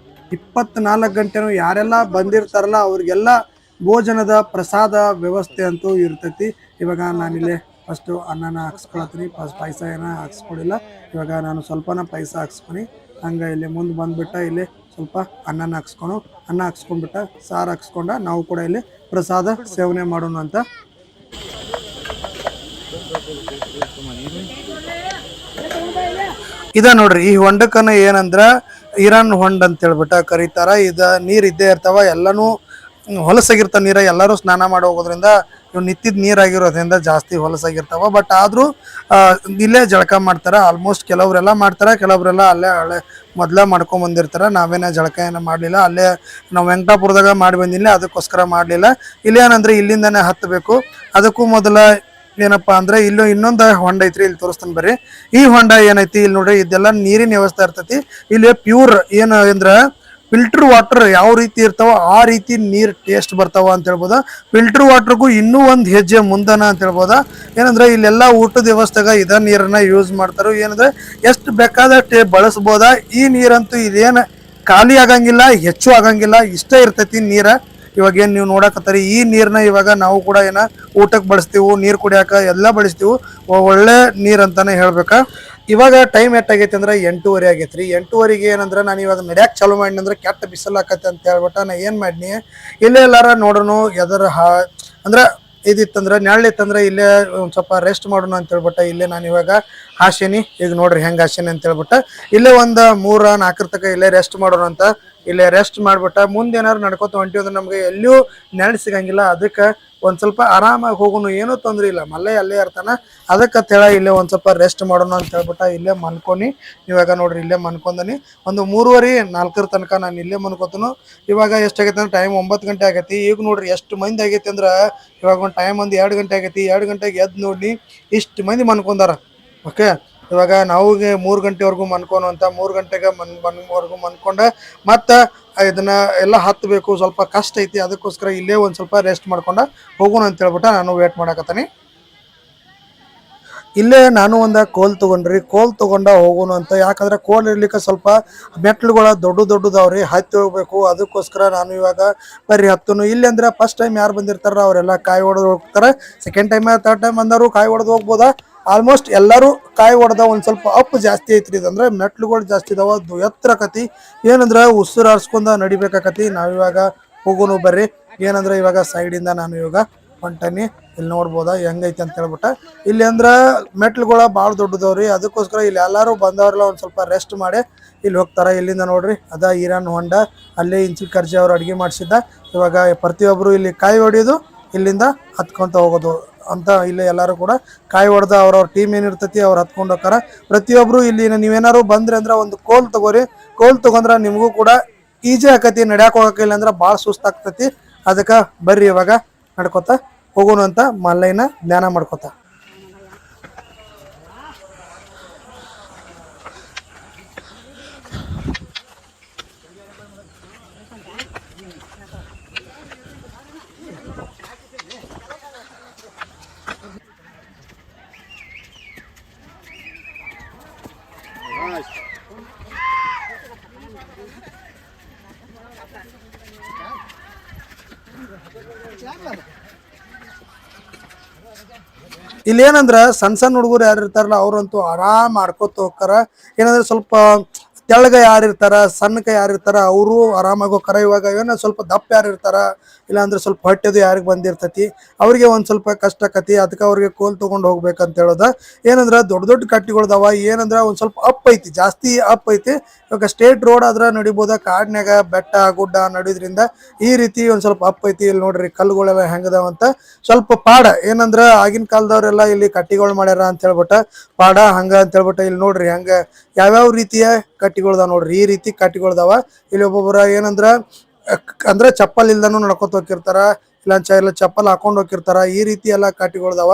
24 ಗಂಟೆನು ಯಾರೆಲ್ಲ ಬಂದಿರ್ತಾರಲ್ಲ ಅವ್ರಿಗೆಲ್ಲ ಭೋಜನದ ಪ್ರಸಾದ ವ್ಯವಸ್ಥೆ ಅಂತೂ ಇರ್ತೈತಿ. ಇವಾಗ ನಾನಿಲ್ಲಿ ಫಸ್ಟು ಅನ್ನನ ಹಾಕ್ಸ್ಕೊಳತ್ತೀನಿ. ಪಾಯಸ ಏನ ಹಾಕ್ಸ್ಕೊಳಿಲ್ಲ. ಇವಾಗ ನಾನು ಸ್ವಲ್ಪನ ಪಾಯಸ ಹಾಕ್ಸ್ಕೊನಿ. ಹಂಗ ಇಲ್ಲಿ ಮುಂದೆ ಬಂದ್ಬಿಟ್ಟ ಇಲ್ಲಿ ಸ್ವಲ್ಪ ಅನ್ನ ಹಾಕ್ಸ್ಕೊಂಡ್ಬಿಟ್ಟ ಸಾರು ಹಾಕ್ಸ್ಕೊಂಡ ನಾವು ಕೂಡ ಇಲ್ಲಿ ಪ್ರಸಾದ ಸೇವನೆ ಮಾಡೋಣ ಅಂತ. ಇದ ನೋಡ್ರಿ ಈ ಹೊಂಡಕ್ಕನ ಏನಂದ್ರ ಇರಾನ್ ಹೊಂಡ ಅಂತ ಹೇಳ್ಬಿಟ್ಟ ಕರೀತಾರ. ನೀರ್ ಇದ್ದೇ ಇರ್ತಾವ. ಎಲ್ಲಾನು ಹೊಲಸಾಗಿರ್ತಾವ ನೀರ. ಎಲ್ಲರೂ ಸ್ನಾನ ಮಾಡಿ ಹೋಗೋದ್ರಿಂದ ಇವ್ ನಿಂತಿದ್ ನೀರಾಗಿರೋದ್ರಿಂದ ಜಾಸ್ತಿ ಹೊಲಸಾಗಿರ್ತಾವ. ಬಟ್ ಆದ್ರೂ ಇಲ್ಲೇ ಜಳಕ ಮಾಡ್ತಾರ. ಆಲ್ಮೋಸ್ಟ್ ಕೆಲವ್ರೆಲ್ಲ ಮಾಡ್ತಾರ, ಕೆಲವ್ರೆಲ್ಲ ಅಲ್ಲೇ ಮೊದ್ಲ ಮಾಡ್ಕೊಂಡ್ ಬಂದಿರ್ತಾರ. ನಾವೇನ ಜಳಕ ಏನ ಮಾಡ್ಲಿಲ್ಲ. ಅಲ್ಲೇ ನಾವು ವೆಂಕಟಾಪುರದಾಗ ಮಾಡಿ ಬಂದಿಲ್ಲ, ಅದಕ್ಕೋಸ್ಕರ ಮಾಡ್ಲಿಲ್ಲ. ಇಲ್ಲೇನಂದ್ರೆ ಇಲ್ಲಿಂದಾನೆ ಹತ್ಬೇಕು. ಅದಕ್ಕೂ ಮೊದಲ ಏನಪ್ಪಾ ಅಂದ್ರೆ ಇನ್ನೊಂದು ಹೊಂಡ ಐತ್ರಿ. ಇಲ್ಲಿ ತೋರಿಸ್ತಾನೆ ಬರ್ರಿ. ಈ ಹೊಂಡ ಏನೈತಿ ಇಲ್ಲಿ ನೋಡ್ರಿ. ಇದೆಲ್ಲ ನೀರಿನ ವ್ಯವಸ್ಥೆ ಇರ್ತೈತಿ. ಇಲ್ಲಿ ಪ್ಯೂರ್ ಏನು ಅಂದ್ರ ಫಿಲ್ಟರ್ ವಾಟರ್ ಯಾವ ರೀತಿ ಇರ್ತಾವ ಆ ರೀತಿ ನೀರು ಟೇಸ್ಟ್ ಬರ್ತಾವ ಅಂತ ಹೇಳ್ಬೋದ. ಫಿಲ್ಟರ್ ವಾಟರ್ಗೂ ಇನ್ನೂ ಒಂದು ಹೆಜ್ಜೆ ಮುಂದನ ಅಂತ ಹೇಳ್ಬೋದ. ಏನಂದ್ರೆ ಇಲ್ಲೆಲ್ಲ ಊಟದ ವ್ಯವಸ್ಥೆಗ ಇದ ನೀರನ್ನ ಯೂಸ್ ಮಾಡ್ತಾರೋ. ಏನಂದ್ರೆ ಎಷ್ಟು ಬೇಕಾದಷ್ಟು ಬಳಸ್ಬೋದ. ಈ ನೀರಂತೂ ಇದೇನು ಖಾಲಿ ಆಗಂಗಿಲ್ಲ, ಹೆಚ್ಚು ಆಗಂಗಿಲ್ಲ, ಇಷ್ಟ ಇರ್ತೈತಿ ನೀರ. ಇವಾಗ ಏನ್ ನೀವು ನೋಡಕತ್ತೀರಿ ಈ ನೀರ್ನ ಇವಾಗ ನಾವು ಕೂಡ ಏನ ಊಟಕ್ಕೆ ಬಳಸ್ತೀವಿ, ನೀರ್ ಕುಡಿಯಾಕ ಎಲ್ಲ ಬಳಸ್ತೀವಿ. ಒಳ್ಳೆ ನೀರ್ ಅಂತಾನೆ ಹೇಳ್ಬೇಕಾ. ಇವಾಗ ಟೈಮ್ ಎಷ್ಟಾಗೈತಿ ಅಂದ್ರೆ 8:30 ಆಗೈತ್ರಿ. 8:30ಗೆ ಏನಂದ್ರೆ ನಾನು ಇವಾಗ ನಡ್ಯಾಕ್ ಚಾಲು ಮಾಡಿ ಅಂದ್ರೆ ಕೆಟ್ಟ ಬಿಸಿಲು ಆಕತ್ತೆ ಅಂತ ಹೇಳ್ಬಿಟ್ಟು ನಾ ಏನ್ ಮಾಡಿನಿ, ಇಲ್ಲೇ ಎಲ್ಲಾರ ನೋಡೋನು ಎದರ ಅಂದ್ರೆ ಇದಿತ್ತಂದ್ರೆ ನೆರಳಿತ್ತಂದ್ರೆ ಇಲ್ಲೇ ಒಂದ್ ಸ್ವಲ್ಪ ರೆಸ್ಟ್ ಮಾಡೋಣ ಅಂತ ಹೇಳ್ಬಿಟ್ಟ ಇಲ್ಲೇ ನಾನು ಇವಾಗ ಹಾಸೇನಿ. ಈಗ ನೋಡ್ರಿ ಹೆಂಗ್ ಹಾಸೇನಿ ಅಂತ ಹೇಳ್ಬಿಟ್ಟ ಇಲ್ಲೇ ಒಂದ್ 3-4 ತನಕ ಇಲ್ಲೇ ರೆಸ್ಟ್ ಮಾಡೋಣ ಅಂತ ಇಲ್ಲೇ ರೆಸ್ಟ್ ಮಾಡ್ಬಿಟ್ಟ ಮುಂದೆ ಏನಾರು ನಡ್ಕೋತ ಹೊಂಟಿವಿ ಅಂದ್ರೆ ನಮ್ಗೆ ಎಲ್ಲೂ ನೆರಳು ಸಿಗಂಗಿಲ್ಲ. ಅದಕ್ಕೆ ಒಂದ್ ಸ್ವಲ್ಪ ಆರಾಮಾಗಿ ಹೋಗುನು, ಏನೂ ತೊಂದ್ರೆ ಇಲ್ಲ, ಮಲ್ಲೆ ಅಲ್ಲೇ ಇರ್ತಾನ. ಅದಕ್ಕೆ ಹೇಳ ಇಲ್ಲೇ ಒಂದ್ ಸ್ವಲ್ಪ ರೆಸ್ಟ್ ಮಾಡೋಣ ಅಂತ ಹೇಳ್ಬಿಟ್ಟ ಇಲ್ಲೇ ಮನ್ಕೊನಿ. ಇವಾಗ ನೋಡ್ರಿ ಇಲ್ಲೇ ಮನ್ಕೊಂಡನಿ ಒಂದು 3:30-4 ತನಕ ನಾನು ಇಲ್ಲೇ ಮನ್ಕೋತನು. ಇವಾಗ ಎಷ್ಟಾಗೈತೆ ಅಂದ್ರೆ ಟೈಮ್ 9 ಗಂಟೆ ಆಗೈತಿ. ಈಗ ನೋಡ್ರಿ ಎಷ್ಟು ಮಂದಿ ಆಗೈತಿ ಅಂದ್ರೆ ಇವಾಗ ಒಂದು ಟೈಮ್ ಒಂದು 2 ಗಂಟೆ ಆಗೈತಿ. 2 ಗಂಟೆಗೆ ಎದ್ದು ನೋಡಿ ಇಷ್ಟು ಮಂದಿ ಮನ್ಕೊಂಡಾರ. ಓಕೆ, ಇವಾಗ ನಾವು 3 ಗಂಟೆವರೆಗೂ ಮನ್ಕೋನು ಅಂತ 3 ಗಂಟೆಗೆ ವರ್ಗು ಮನ್ಕೊಂಡ ಮತ್ತು ಇದನ್ನ ಎಲ್ಲ ಹತ್ತಬೇಕು, ಸ್ವಲ್ಪ ಕಷ್ಟ ಐತಿ. ಅದಕ್ಕೋಸ್ಕರ ಇಲ್ಲೇ ಒಂದು ಸ್ವಲ್ಪ ರೆಸ್ಟ್ ಮಾಡ್ಕೊಂಡ ಹೋಗೋಣ ಅಂತ ಹೇಳ್ಬಿಟ್ಟು ನಾನು ವೇಟ್ ಮಾಡಕತ್ತೀನಿ. ಇಲ್ಲೇ ನಾನು ಒಂದು ಕೋಲ್ ತೊಗೊಂಡ್ರಿ, ಕೋಲ್ ತೊಗೊಂಡ ಹೋಗೋಣ ಅಂತ. ಯಾಕಂದ್ರೆ ಕೋಲ್ ಇರ್ಲಿಕ್ಕೆ ಸ್ವಲ್ಪ ಮೆಟ್ಲುಗಳ ದೊಡ್ಡದವ್ರಿ, ಹತ್ತಿ ಹೋಗ್ಬೇಕು. ಅದಕ್ಕೋಸ್ಕರ ನಾನು ಇವಾಗ ಬರ್ರಿ ಹತ್ತನು. ಇಲ್ಲಿ ಅಂದ್ರೆ ಫಸ್ಟ್ ಟೈಮ್ ಯಾರು ಬಂದಿರ್ತಾರ ಅವರೆಲ್ಲ ಕಾಯಿ ಹೊಡೆದು ಹೋಗ್ತಾರೆ. ಸೆಕೆಂಡ್ ಟೈಮ್ 3rd ಟೈಮ್ ಬಂದವರು ಕಾಯಿ ಹೊಡೆದು ಹೋಗ್ಬೋದಾ. ಆಲ್ಮೋಸ್ಟ್ ಎಲ್ಲರೂ ಕಾಯಿ ಹೊಡೆದ ಒಂದು ಸ್ವಲ್ಪ ಅಪ್ ಜಾಸ್ತಿ ಐತ್ರಿ. ಇದಂದ್ರೆ ಮೆಟ್ಲುಗಳು ಜಾಸ್ತಿ ಇದಾವ, ಎತ್ತರಕತಿ. ಏನಂದ್ರೆ ಉಸಿರು ಆರಿಸ್ಕೊಂಡ ನಡಿಬೇಕಾಕತಿ. ನಾವಿವಾಗ ಹೋಗೋನು ಬರ್ರಿ. ಏನಂದ್ರೆ ಇವಾಗ ಸೈಡಿಂದ ನಾನು ಇವಾಗ ಹೊಂಟನಿ. ಇಲ್ಲಿ ನೋಡ್ಬೋದಾ ಹೆಂಗೈತಿ ಅಂತ ಹೇಳ್ಬಿಟ್ಟ. ಇಲ್ಲಿ ಅಂದ್ರ ಮೆಟ್ಲುಗಳ ಭಾಳ ದೊಡ್ಡದವ್ರಿ. ಅದಕ್ಕೋಸ್ಕರ ಇಲ್ಲಿ ಎಲ್ಲರೂ ಬಂದವ್ರೆಲ್ಲ ಒಂದು ಸ್ವಲ್ಪ ರೆಸ್ಟ್ ಮಾಡಿ ಇಲ್ಲಿ ಹೋಗ್ತಾರ. ಇಲ್ಲಿಂದ ನೋಡ್ರಿ ಅದ ಈರಾನ್ ಹೊಂಡ, ಅಲ್ಲೇ ಇಂಚಿ ಕರ್ಜಿ ಅವ್ರು ಅಡುಗೆ ಮಾಡಿಸಿದ್ದ. ಇವಾಗ ಪ್ರತಿಯೊಬ್ಬರು ಇಲ್ಲಿ ಕಾಯಿ ಹೊಡಿಯೋದು, ಇಲ್ಲಿಂದ ಹತ್ಕೊಂತ ಹೋಗೋದು ಅಂತ. ಇಲ್ಲಿ ಎಲ್ಲರೂ ಕೂಡ ಕಾಯಿ ಹೊಡೆದ ಅವ್ರವ್ರ ಟೀಮ್ ಏನಿರ್ತೈತಿ ಅವ್ರು ಹತ್ಕೊಂಡು ಹೋಗ್ತಾರ. ಪ್ರತಿಯೊಬ್ಬರು ಇಲ್ಲಿ ನೀವೇನಾರು ಬಂದ್ರಿ ಅಂದ್ರೆ ಒಂದು ಕೋಲ್ ತಗೋರಿ. ಕೋಲ್ ತಗೊಂಡ್ರೆ ನಿಮಗೂ ಕೂಡ ಈಜಿ ಆಕತಿ. ನಡ್ಯಾಕ ಹೋಗಕ್ಕಿಲ್ಲ ಅಂದ್ರೆ ಭಾಳ ಸುಸ್ತಾಗ್ತೈತಿ. ಅದಕ್ಕೆ ಬರ್ರಿ ಇವಾಗ ನಡ್ಕೊತ ಹೋಗೋಣ ಅಂತ ಮಲ್ಲೈನ ಧ್ಯಾನ ಮಾಡ್ಕೊತ. ಇಲ್ಲೇನಂದ್ರ ಸಣ್ಣ ಹುಡುಗರು ಯಾರು ಇರ್ತಾರಲ್ಲ ಅವ್ರಂತೂ ಆರಾಮ್ ಮಾಡ್ಕೊತ ಹೋಗ್ತಾರ. ಏನಂದ್ರೆ ಸ್ವಲ್ಪ ತೆಳ್ಳಗ ಯಾರು ಇರ್ತಾರ, ಸಣ್ಣಕ ಯಾರು ಇರ್ತಾರ ಅವರು ಆರಾಮಾಗಿ ಹೋಗ್ತಾರ. ಇವಾಗ ಏನೋ ಸ್ವಲ್ಪ ದಪ್ಪ ಯಾರು ಇರ್ತಾರ, ಇಲ್ಲಾಂದ್ರೆ ಸ್ವಲ್ಪ ಹೊಟ್ಟೆದು ಯಾರಿಗೆ ಬಂದಿರ್ತೈತಿ ಅವ್ರಿಗೆ ಒಂದು ಸ್ವಲ್ಪ ಕಷ್ಟ ಆಕತಿ. ಅದಕ್ಕೆ ಅವ್ರಿಗೆ ಕೋಲ್ ತೊಗೊಂಡು ಹೋಗ್ಬೇಕಂತ ಹೇಳೋದ. ಏನಂದ್ರೆ ದೊಡ್ಡ ದೊಡ್ಡ ಕಟ್ಟಿಗಳ್ದಾವ. ಏನಂದ್ರೆ ಒಂದು ಸ್ವಲ್ಪ ಅಪ್ ಐತಿ, ಜಾಸ್ತಿ ಅಪ್ ಐತಿ. ಇವಾಗ ಸ್ಟೇಟ್ ರೋಡ್ ಆದ್ರೆ ನಡಿಬೋದ, ಕಾಡ್ನ್ಯಾಗ ಬೆಟ್ಟ ಗುಡ್ಡ ನಡಿಯೋದ್ರಿಂದ ಈ ರೀತಿ ಒಂದು ಸ್ವಲ್ಪ ಅಪ್ ಐತಿ. ಇಲ್ಲಿ ನೋಡ್ರಿ ಕಲ್ಲುಗಳೆಲ್ಲ ಹೆಂಗದಾವಂತ. ಸ್ವಲ್ಪ ಪಾಡ ಏನಂದ್ರ ಆಗಿನ ಕಾಲದವ್ರೆಲ್ಲ ಇಲ್ಲಿ ಕಟ್ಟಿಗಳು ಮಾಡ್ಯಾರ ಅಂತ ಹೇಳ್ಬಿಟ್ಟ ಪಾಡ ಹಂಗ ಅಂತ ಹೇಳ್ಬಿಟ್ಟ. ಇಲ್ಲಿ ನೋಡ್ರಿ ಹಂಗ ಯಾವ್ಯಾವ ರೀತಿಯ ಕಟ್ಟಿಗಳ್ದಾವ ನೋಡ್ರಿ. ಈ ರೀತಿ ಕಟ್ಟಿಗಳ್ದಾವ. ಇಲ್ಲಿ ಒಬ್ಬೊಬ್ಬರ ಏನಂದ್ರ ಅಂದ್ರೆ ಚಪ್ಪಲ್ ಇಲ್ದಾನು ನಡ್ಕೊತ ಹೋಗಿರ್ತಾರ, ಇಲ್ಲ ಚಪ್ಪಲ್ ಹಾಕೊಂಡ್ ಹೋಗಿರ್ತಾರ. ಈ ರೀತಿ ಎಲ್ಲ ಕಟ್ಟಿಗಳ್ದಾವ.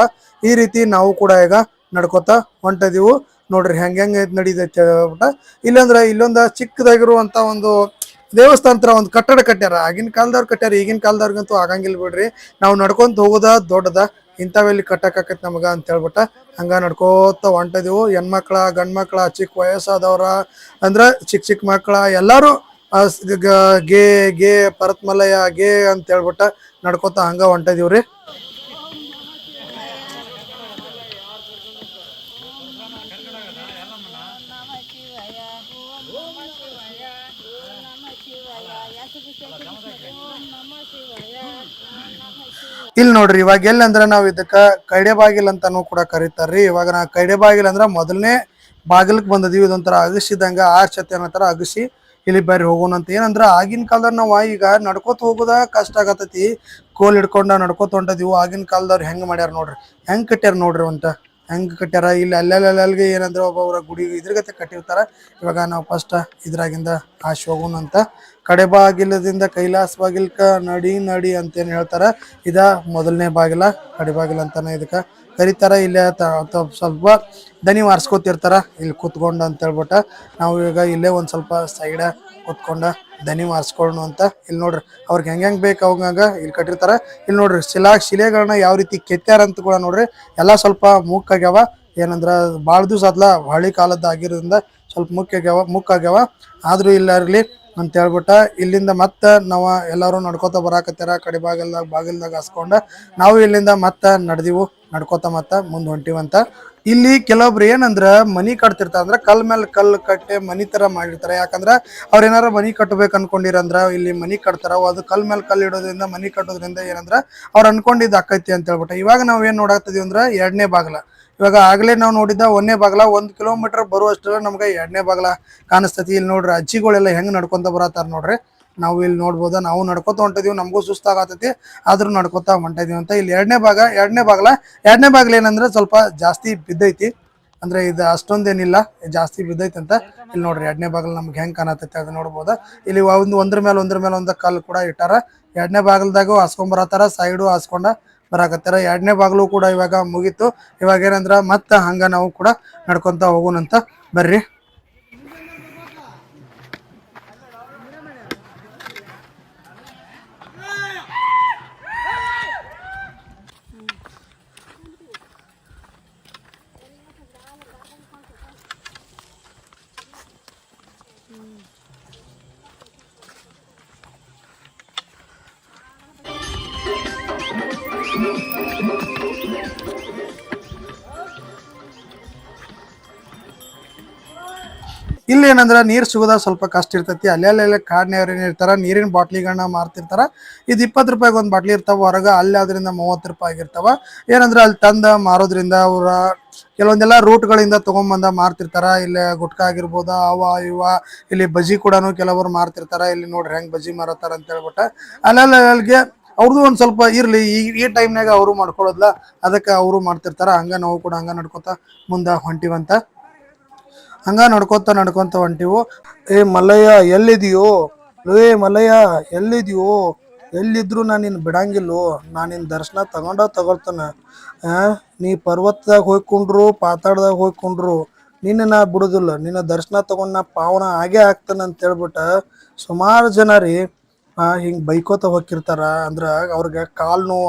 ಈ ರೀತಿ ನಾವು ಕೂಡ ಈಗ ನಡ್ಕೊತ ಹೊಂಟದೀವು. ನೋಡ್ರಿ ಹೆಂಗ್ ನಡೀತೈತಿ ಹೇಳ್ಬಿಟ್ಟ. ಇಲ್ಲಂದ್ರ ಇಲ್ಲೊಂದ ಚಿಕ್ಕದಾಗಿರುವಂತ ಒಂದು ದೇವಸ್ಥಾನ ತರ ಒಂದು ಕಟ್ಟಡ ಕಟ್ಟ್ಯಾರ. ಆಗಿನ ಕಾಲದವ್ರು ಕಟ್ಟ್ಯಾರ, ಈಗಿನ ಕಾಲದವ್ರಿಗಂತೂ ಆಗಂಗಿಲ್ಲ ಬಿಡ್ರಿ. ನಾವು ನಡ್ಕೊಂತ ಹೋಗೋದ ದೊಡ್ಡದ, ಇಂಥವೆಲ್ಲಿ ಕಟ್ಟಕಾಕೈತಿ ನಮಗ ಅಂತ ಹೇಳ್ಬಿಟ್ಟ ಹಂಗ ನಡ್ಕೋತ ಹೊಂಟದೀವು. ಹೆಣ್ಮಕ್ಳ ಗಂಡ್ ಮಕ್ಳ ಚಿಕ್ಕ ವಯಸ್ಸಾದವ್ರ ಅಂದ್ರ ಚಿಕ್ಕ ಮಕ್ಳ ಎಲ್ಲಾರು ಗೇ ಗೇ ಪರತ್ಮಲಯ ಗೇ ಅಂತ ಹೇಳ್ಬಿಟ್ಟ ನಡ್ಕೋತ ಹಂಗ ಹೊಂಟದೀವ್ರಿ. ಇಲ್ಲಿ ನೋಡ್ರಿ ಇವಾಗ ಎಲ್ಲಿ ಅಂದ್ರ ನಾವ್ ಇದಕ್ಕ ಕೈಡೆ ಬಾಗಿಲ್ ಅಂತಾನು ಕೂಡ ಕರೀತಾರ್ರಿ. ಇವಾಗ ನಾ ಕೈಡೆ ಬಾಗಿಲ್ ಅಂದ್ರ ಮೊದಲನೇ ಬಾಗಿಲಕ್ ಬಂದದೀವಿ. ಇದೊಂಥರ ಅಗಸಿದಂಗ ಆರ್ಚತೆ ಅನ್ನೋತರ ಅಗಸಿ ಇಲ್ಲಿ ಬರ್ರಿ ಹೋಗೋಣ ಅಂತ. ಏನಂದ್ರ ಆಗಿನ ಕಾಲದಾಗ ನಾವ್ ಈಗ ನಡ್ಕೋತ ಹೋಗೋದ ಕಷ್ಟ ಆಗತೈತಿ. ಕೋಲ್ ಹಿಡ್ಕೊಂಡ ನಡ್ಕೋತ ಹೊಂಟದೀವು. ಆಗಿನ ಕಾಲದವ್ರು ಹೆಂಗ್ ಮಾಡ್ಯಾರ ನೋಡ್ರಿ, ಹೆಂಗ್ ಕಟ್ಯಾರ ನೋಡ್ರಿ ಅಂತ ಹೆಂಗ್ ಕಟ್ಯಾರ. ಇಲ್ಲಿ ಅಲ್ಲೆಲ್ಲಗೆ ಏನಂದ್ರ ಒಬ್ಬೊಬ್ರ ಗುಡಿ ಇದ್ರಗತೆ ಕಟ್ಟಿರ್ತಾರ. ಇವಾಗ ನಾವು ಫಸ್ಟ್ ಇದ್ರಾಗಿಂದ ಆಶ್ ಹೋಗೋಣ ಅಂತ. ಕಡೆ ಬಾಗಿಲದಿಂದ ಕೈಲಾಸ ಬಾಗಿಲ್ಕ ನಡಿ ನಡಿ ಅಂತೇನ್ ಹೇಳ್ತಾರ. ಇದ ಮೊದಲನೇ ಬಾಗಿಲ, ಕಡೆ ಬಾಗಿಲ ಅಂತಾನೆ ಇದಕ್ಕ ಕರಿತಾರ. ಇಲ್ಲೇ ಸ್ವಲ್ಪ ದನಿ ವಾರ್ಸ್ಕೊತಿರ್ತಾರ ಇಲ್ಲಿ ಕುತ್ಕೊಂಡು ಅಂತ ಹೇಳ್ಬಿಟ್ಟ ನಾವು ಈಗ ಇಲ್ಲೇ ಒಂದ್ ಸ್ವಲ್ಪ ಸೈಡ ಕುತ್ಕೊಂಡ ದನಿ ಮಾರ್ಸ್ಕೊಳ್ಳೋಣ ಅಂತ. ಇಲ್ಲಿ ನೋಡ್ರಿ ಅವ್ರಿಗೆ ಹೆಂಗ್ ಬೇಕು ಅವಂಗ ಇಲ್ಲಿ ಕಟ್ಟಿರ್ತಾರ. ಇಲ್ಲಿ ನೋಡ್ರಿ ಶಿಲೆಗಳನ್ನ ಯಾವ ರೀತಿ ಕೆತ್ತಾರ ಅಂತ ಕೂಡ ನೋಡ್ರಿ. ಎಲ್ಲಾ ಸ್ವಲ್ಪ ಮುಕ್ಕಾಗ್ಯಾವ, ಏನಂದ್ರ ಬಾಳ ದಿವ್ಸ ಆದ್ಲ ಹಳಿ ಕಾಲದ ಆಗಿರೋದ್ರಿಂದ ಸ್ವಲ್ಪ ಮುಕ್ಕಾಗ್ಯಾವ. ಆದ್ರೂ ಇಲ್ಲ ಇರ್ಲಿ ಅಂತ ಹೇಳ್ಬಿಟ್ಟ ಇಲ್ಲಿಂದ ಮತ್ತ ನಾವ ಎಲ್ಲಾರು ನಡ್ಕೋತ ಬರಾಕತ್ತಾರ. ಕಡೆ ಬಾಗಿಲ್ದಾಗ ಹಾಸ್ಕೊಂಡ ನಾವು ಇಲ್ಲಿಂದ ಮತ್ತ ನಡ್ಕೋತ ಮತ್ತ ಮುಂದ್ ಹೊಂಟಿವಂತ. ಇಲ್ಲಿ ಕೆಲವೊಬ್ರು ಏನಂದ್ರ ಮನಿ ಕಟ್ತಿರ್ತಾರ, ಅಂದ್ರ ಕಲ್ ಮೇಲೆ ಕಲ್ ಕಟ್ಟೆ ಮನಿ ತರ ಮಾಡಿರ್ತಾರೆ. ಯಾಕಂದ್ರ ಅವ್ರ ಏನಾರ ಮನಿ ಕಟ್ಟಬೇಕು ಅನ್ಕೊಂಡಿರಂದ್ರ ಇಲ್ಲಿ ಮನಿ ಕಟ್ತಾರ. ಅದು ಕಲ್ ಮೇಲೆ ಕಲ್ ಇಡೋದ್ರಿಂದ ಮನಿ ಕಟ್ಟೋದ್ರಿಂದ ಏನಂದ್ರ ಅವ್ರ ಅನ್ಕೊಂಡಿದ್ ಆಕೈತಿ ಅಂತ ಹೇಳ್ಬಿಟ್ಟು. ಇವಾಗ ನಾವ್ ಏನ್ ನೋಡಾಕ್ತಿದೀವಿ ಅಂದ್ರ 2ನೇ ಬಾಗ್ಲ. ಇವಾಗ ಆಗ್ಲೇ ನಾವು ನೋಡಿದ್ದ 1ನೇ ಬಾಗ್ಲ. 1 ಕಿಲೋಮೀಟರ್ ಬರುವಷ್ಟು ನಮ್ಗೆ 2ನೇ ಬಾಗ್ಲ ಕಾಣಿಸ್ತತಿ. ಇಲ್ಲಿ ನೋಡ್ರಿ ಅಜ್ಜಿಗಳೆಲ್ಲ ಹೆಂಗ್ ನಡ್ಕೊಂತ ಬರತ್ತಾರ ನೋಡ್ರಿ. ನಾವು ಇಲ್ಲಿ ನೋಡ್ಬೋದ, ನಾವು ನಡ್ಕೋತ ಹೊಂಟಿದೀವಿ, ನಮಗೂ ಸುಸ್ತಾಗತೈತಿ ಆದ್ರೂ ನಡ್ಕೋತ ಹೊಂಟಿದೀವಿ ಅಂತ. ಇಲ್ಲಿ 2ನೇ ಬಾಗ್ಲ ಏನಂದ್ರೆ ಸ್ವಲ್ಪ ಜಾಸ್ತಿ ಬಿದ್ದೈತಿ. ಅಂದ್ರೆ ಇದು ಅಷ್ಟೊಂದೇನಿಲ್ಲ, ಜಾಸ್ತಿ ಬಿದ್ದೈತಿ ಅಂತ. ಇಲ್ಲಿ ನೋಡ್ರಿ 2ನೇ ಬಾಗ್ಲ ನಮ್ಗೆ ಹೆಂಗ್ ಕಾಣತೈತಿ ಅದು ನೋಡ್ಬೋದ. ಇಲ್ಲಿ ಒಂದ್ರ ಮೇಲೆ ಒಂದು ಕಲ್ಲು ಕೂಡ ಇಟ್ಟಾರ. 2ನೇ ಬಾಗಲ್ದಾಗೂ ಹಾಸ್ಕೊಂಡ್ ಬರತ್ತಾರ, ಸೈಡು ಹಾಸ್ಕೊಂಡ ಬರಾಕತ್ತಾರ. 2ನೇ ಬಾಗ್ಲು ಕೂಡ ಇವಾಗ ಮುಗೀತು. ಇವಾಗ ಏನಂದ್ರ ಮತ್ತ ಹಂಗ ನಾವು ಕೂಡ ನಡ್ಕೊಂತ ಹೋಗೋಣಂತ ಬರ್ರಿ. ಇಲ್ಲಿ ಏನಂದ್ರ ನೀರ್ ಸಿಗೋದ ಸ್ವಲ್ಪ ಕಷ್ಟ ಇರ್ತೈತಿ. ಅಲ್ಲೆಲ್ಲ ಕಾಡ್ನವ್ರ ಏನ್ ಇರ್ತಾರ, ನೀರಿನ ಬಾಟ್ಲಿಗಳನ್ನ ಮಾರ್ತಿರ್ತಾರ. ಇದು 20 ರೂಪಾಯಿಗೆ ಒಂದು ಬಾಟ್ಲಿ ಇರ್ತಾವ ಹೊರಗ. ಅಲ್ಲಿ ಅದರಿಂದ 30 ರೂಪಾಯಿ ಆಗಿರ್ತಾವ. ಏನಂದ್ರ ಅಲ್ಲಿ ತಂದ ಮಾರೋದ್ರಿಂದ ಅವ್ರ ಕೆಲವೊಂದೆಲ್ಲ ರೂಟ್ಗಳಿಂದ ತಗೊಂಡ್ಬಂದ ಮಾರ್ತಿರ್ತಾರ. ಇಲ್ಲಿ ಗುಟ್ಕಾ ಆಗಿರ್ಬೋದ, ಅವ ಇವ. ಇಲ್ಲಿ ಬಜಿ ಕೂಡ ಕೆಲವರು ಮಾರ್ತಿರ್ತಾರ. ಇಲ್ಲಿ ನೋಡ್ರಿ ಹೆಂಗ್ ಬಜಿ ಮಾರತಾರ ಅಂತ ಹೇಳ್ಬಿಟ್ಟ. ಅಲ್ಲಿಗೆ ಅವ್ರದ್ದು ಒಂದ್ ಸ್ವಲ್ಪ ಇರ್ಲಿ, ಈ ಟೈಮ್ನಾಗ ಅವರು ಮಾಡ್ಕೊಳ್ಳೋದ್ಲ, ಅದಕ್ಕೆ ಅವರು ಮಾಡ್ತಿರ್ತಾರ. ಹಂಗ ನಾವು ಕೂಡ ಹಂಗ ನಡ್ಕೋತ ಮುಂದ ಹೊಂಟಿವಂತ. ಹಂಗ ನಡ್ಕೊಂತ ಹೊಂಟಿವು. ಏ ಮಲ್ಲಯ್ಯ ಎಲ್ಲಿದೀಯೋ? ಮಲ್ಲಯ್ಯ ಎಲ್ಲಿದೀಯೋ? ಎಲ್ಲಿದ್ರು ನಾನು ನಿನ್ ಬಿಡಂಗಿಲ್ಲೋ. ನಾನು ನಿನ್ ದರ್ಶನ ತಗೊಳ್ತಾನ. ನೀ ಪರ್ವತದಾಗ ಹೋಯ್ಕೊಂಡ್ರು, ಪಾತಾಳದಾಗ ಹೋಯ್ಕೊಂಡ್ರು, ನಿನ್ನ ನಾ ಬಿಡುದಿಲ್ಲ. ನಿನ್ನ ದರ್ಶನ ತಗೊಂಡ್ ನಾ ಪಾವನ ಆಗೇ ಆಗ್ತಾನ ಅಂತ ಹೇಳ್ಬಿಟ್ಟ ಸುಮಾರು ಜನ ರೀ ಹಿಂಗ್ ಬೈಕೋತ ಹೋಗಿರ್ತಾರ. ಅಂದ್ರ ಅವ್ರಿಗೆ ಕಾಲ್ ನೋವು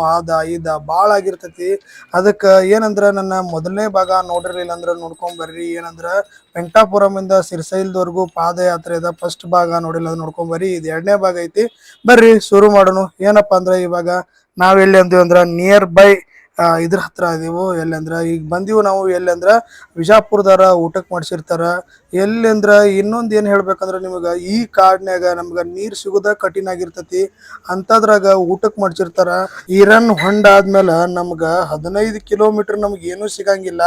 ಭಾಳ ಆಗಿರ್ತೈತಿ. ಅದಕ್ಕೆ ಏನಂದ್ರ ನನ್ನ ಮೊದಲನೇ ಭಾಗ ನೋಡಿರ್ಲಿಲ್ಲ ಅಂದ್ರ ನೋಡ್ಕೊಂಡ್ ಬರ್ರಿ. ಏನಂದ್ರ ವೆಂಕಟಾಪುರಂ ಇಂದ ಸಿರ್ಸೈಲ್ದವರೆಗೂ ಪಾದಯಾತ್ರೆ ಅದ. ಫಸ್ಟ್ ಭಾಗ ನೋಡಿಲ್ಲ ಅದು ನೋಡ್ಕೊಂಡ್ ಬರ್ರಿ. ಇದು 2ನೇ ಭಾಗ ಐತಿ. ಬರ್ರಿ ಶುರು ಮಾಡೋಣ. ಏನಪ್ಪಾ ಅಂದ್ರ ಇವಾಗ ನಾವ್ ಎಲ್ಲಿ ಅಂದಿವಿ ಅಂದ್ರ ನಿಯರ್ ಬೈ ಇದ್ರ ಹತ್ರ ಇದೀವು. ಎಲ್ಲಿ ಅಂದ್ರ ಈಗ ಬಂದಿವು ನಾವು. ಎಲ್ಲಿ ಅಂದ್ರ ವಿಜಾಪುರದಾರ ಊಟಕ್ ಮಾಡ್ಸಿರ್ತಾರ. ಎಲ್ಲಿ ಅಂದ್ರ ಇನ್ನೊಂದ್ ಏನ್ ಹೇಳ್ಬೇಕಂದ್ರ ನಿಮಗ, ಈ ಕಾಡ್ನ್ಯಾಗ ನಮ್ಗ ನೀರ್ ಸಿಗುದ ಕಠಿಣ ಆಗಿರ್ತತಿ. ಅಂತದ್ರಾಗ ಊಟಕ್ ಮಾಡ್ಸಿರ್ತಾರ. ಈರನ್ ಹೊಂಡ ಆದ್ಮೇಲೆ ನಮ್ಗ 15 ಕಿಲೋಮೀಟರ್ ನಮ್ಗೆ ಏನು ಸಿಗಂಗಿಲ್ಲ.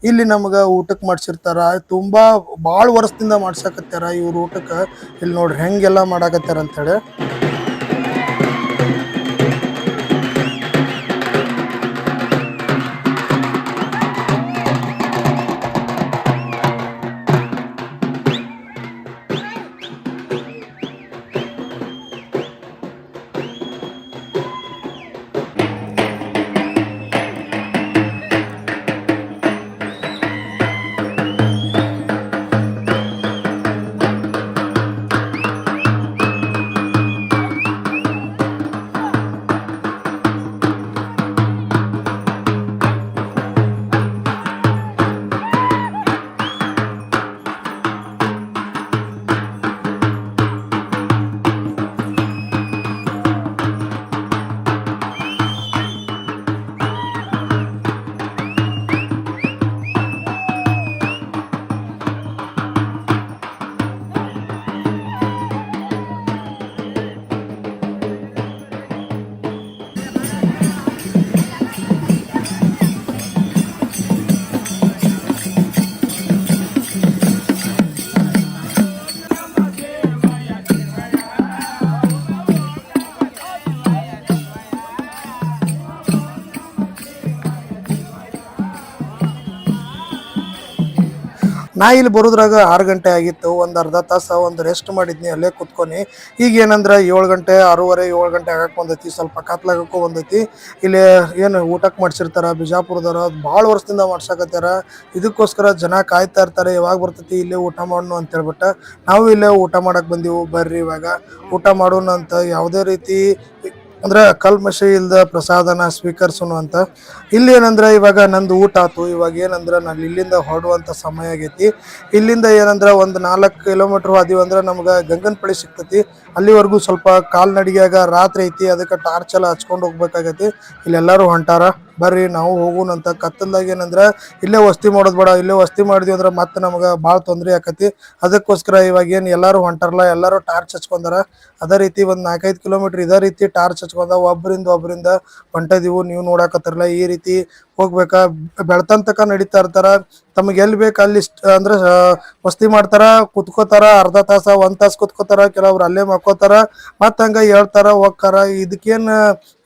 ಇಲ್ಲಿ ನಮ್ಗ ಊಟಕ್ ಮಾಡ್ಸಿರ್ತಾರ. ತುಂಬಾ ಬಾಳ ವರ್ಷದಿಂದ ಮಾಡ್ಸಕತ್ತಾರ ಇವ್ರ ಊಟಕ್ಕ. ಇಲ್ಲಿ ನೋಡ್ರಿ ಹೆಂಗೆಲ್ಲಾ ಮಾಡಾಕತ್ತಾರ ಅಂತ ಹೇಳಿ. ನಾ ಇಲ್ಲಿ ಬರೋದ್ರಾಗ 6 ಗಂಟೆ ಆಗಿತ್ತು. ಒಂದು ಅರ್ಧ ತಾಸು ಒಂದು ರೆಸ್ಟ್ ಮಾಡಿದ್ನಿ ಅಲ್ಲೇ ಕುತ್కొని. ಈಗ ಏನಂದ್ರೆ 7 ಗಂಟೆ 6:30 7 ಗಂಟೆ ಆಗಕ್ಕೆ ಬಂದೈತಿ, ಸ್ವಲ್ಪ ಕತ್ಲಾಗಕ್ಕೂ ಬಂದೈತಿ. ಇಲ್ಲಿ ಏನು ಊಟಕ್ಕೆ ಮಾಡ್ಸಿರ್ತಾರ ಬಿಜಾಪುರದವ್ರು, ಅದು ಭಾಳ ವರ್ಷದಿಂದ ಮಾಡ್ಸಕತ್ಯಾರ. ಇದಕ್ಕೋಸ್ಕರ ಜನ ಕಾಯ್ತಾ ಇರ್ತಾರೆ ಯಾವಾಗ ಬರ್ತೈತಿ ಇಲ್ಲೇ ಊಟ ಮಾಡೋಣ ಅಂತ ಹೇಳ್ಬಿಟ್ಟು. ನಾವು ಇಲ್ಲೇ ಊಟ ಮಾಡಕ್ಕೆ ಬಂದೀವಿ, ಬರ್ರಿ ಇವಾಗ ಊಟ ಮಾಡೋಣ ಅಂತ. ಯಾವುದೇ ರೀತಿ ಅಂದ್ರೆ ಕಲ್ಮಶ ಇಲ್ದ ಪ್ರಸಾದನ ಸ್ವೀಕರಿಸೋಣ ಅಂತ. ಇಲ್ಲಿ ಏನಂದ್ರೆ ಇವಾಗ ನಂದು ಊಟ ಆತು. ಇವಾಗ ಏನಂದ್ರೆ ನಾನು ಇಲ್ಲಿಂದ ಹೊರಡುವಂತ ಸಮಯ ಆಗೈತಿ. ಇಲ್ಲಿಂದ ಏನಂದ್ರೆ ಒಂದು 4 ಕಿಲೋಮೀಟರ್ ಹೋದಿವಿ ಅಂದ್ರೆ ನಮ್ಗೆ ಗಂಗನಪಳಿ ಸಿಗ್ತೈತಿ. ಅಲ್ಲಿವರೆಗೂ ಸ್ವಲ್ಪ ಕಾಲ್ನಡಿಗೆಯಾಗ ರಾತ್ರಿ ಐತಿ, ಅದಕ್ಕೆ ಟಾರ್ಚ್ ಎಲ್ಲ ಹಚ್ಕೊಂಡು ಹೋಗ್ಬೇಕಾಗೈತಿ. ಇಲ್ಲೆಲ್ಲರೂ ಹೊಂಟಾರ, ಬರ್ರಿ ನಾವು ಹೋಗೋಣ ಅಂತ. ಕತ್ತಲ್ದಾಗ ಏನಂದ್ರೆ ಇಲ್ಲೇ ವಸ್ತಿ ಮಾಡೋದು ಬೇಡ, ಇಲ್ಲೇ ವಸ್ತಿ ಮಾಡಿದ್ವಿ ಅಂದ್ರೆ ಮತ್ತೆ ನಮ್ಗೆ ಭಾಳ ತೊಂದರೆ ಆಕತಿ. ಅದಕ್ಕೋಸ್ಕರ ಇವಾಗ ಏನು ಎಲ್ಲರೂ ಹೊಂಟಾರಲ್ಲ, ಎಲ್ಲರೂ ಟಾರ್ಚ್ ಹಚ್ಕೊಂಡಾರ. ಅದೇ ರೀತಿ ಒಂದು 4-5 ಕಿಲೋಮೀಟರ್ ಇದೇ ರೀತಿ ಟಾರ್ಚ್ ಹಚ್ಕೊಂಡ ಒಬ್ಬರಿಂದ ಹೊಂಟದಿವು. ನೀವು ನೋಡಾಕತ್ತಿರಲ್ಲ ಈ ರೀತಿ ಹೋಗ್ಬೇಕಾ. ಬೆಳ್ತನ್ ತಕ ನಡೀತಾ ಇರ್ತಾರ. ತಮಗೆ ಎಲ್ಲಿ ಬೇಕು ಅಲ್ಲಿ ಅಂದ್ರೆ ವಸ್ತಿ ಮಾಡ್ತಾರ, ಕುತ್ಕೋತಾರ. ಅರ್ಧ ತಾಸ 1 ತಾಸು ಕುತ್ಕೋತಾರ, ಕೆಲವ್ರು ಅಲ್ಲೇ ಮಕ್ಕೋತಾರ. ಮತ್ತ ಹಂಗ ಹೇಳ್ತಾರ ಹೋಗ್ತಾರ.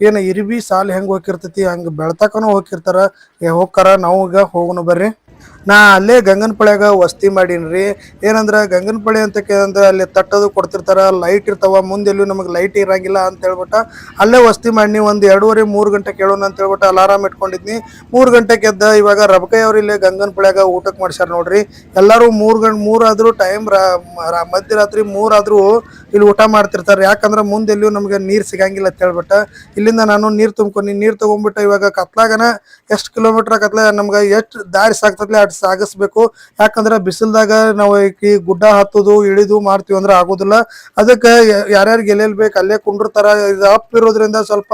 ಏನು ಇರ್ಬಿ ಸಾಲ ಹೆಂಗ್ ಹೋಗಿರ್ತೈತಿ ಹಂಗ ಬೆಳ್ತಕನು ಹೋಗಿರ್ತಾರ, ಹೋಗ್ತಾರ. ನಾವು ಈಗ ಹೋಗೋಣ ಬರ್ರಿ. ನಾ ಅಲ್ಲೇ ಗಂಗನಪಳ್ಯಾಗ ವಸ್ತಿ ಮಾಡೀನ್ರಿ. ಏನಂದ್ರ ಗಂಗನಪಳಿ ಅಂತ ಕೇಳಿದ್ರೆ ಅಲ್ಲಿ ತಟ್ಟದು ಕೊಡ್ತಿರ್ತಾರ, ಲೈಟ್ ಇರ್ತಾವ. ಮುಂದೆಲ್ಲೂ ನಮಗೆ ಲೈಟ್ ಇರಂಗಿಲ್ಲ ಅಂತ ಹೇಳ್ಬಿಟ್ಟು ಅಲ್ಲೇ ವಸ್ತಿ ಮಾಡಿನಿ. ಒಂದು 2:30-3 ಗಂಟೆ ಕೇಳೋಣ ಅಂತ ಹೇಳ್ಬಿಟ್ಟು ಅಲಾರಾಮ್ ಇಟ್ಕೊಂಡಿದ್ನಿ. 3 ಗಂಟೆಗೆ ಎದ್ದ. ಇವಾಗ ರಬಕಯ್ಯ ಅವ್ರು ಇಲ್ಲೇ ಗಂಗನಪಳ್ಯಾಗ ಊಟಕ್ಕೆ ಮಾಡ್ಸ್ಯಾರ ನೋಡ್ರಿ. ಎಲ್ಲರೂ 3 ಆದ್ರೂ ಟೈಮ್ ಮಧ್ಯರಾತ್ರಿ 3 ಆದ್ರೂ ಇಲ್ಲಿ ಊಟ ಮಾಡ್ತಿರ್ತಾರೆ. ಯಾಕಂದ್ರೆ ಮುಂದೆಲ್ಲೂ ನಮ್ಗೆ ನೀರು ಸಿಗಂಗಿಲ್ಲ ಅಂತ ಹೇಳ್ಬಿಟ್ಟು ಇಲ್ಲಿಂದ ನಾನು ನೀರು ತುಂಬ್ಕೊಂಡು ನೀರು ತೊಗೊಂಡ್ಬಿಟ್ಟು ಇವಾಗ ಕತ್ಲಾಗನ ಎಷ್ಟು ಕಿಲೋಮೀಟರ್ ಆಗತ್ಲೆ ನಮ್ಗೆ ಎಷ್ಟು ದಾರಿ ಸಾಕ್ತತ್ಲೆ ಅಷ್ಟು ಸಾಗಿಸ್ಬೇಕು. ಯಾಕಂದ್ರೆ ಬಿಸಿಲ್ದಾಗ ನಾವು ಈ ಗುಡ್ಡ ಹತ್ತೋದು ಇಳಿದು ಮಾಡ್ತೀವಿ ಅಂದ್ರೆ ಆಗೋದಿಲ್ಲ. ಅದಕ್ಕೆ ಯಾರ್ಯಾರಿಗೆ ಎಲ್ಲೆಲ್ಲಿ ಬೇಕು ಅಲ್ಲೇ ಕುಂಡಿರ್ತಾರ. ಇದು ಅಪ್ ಇರೋದ್ರಿಂದ ಸ್ವಲ್ಪ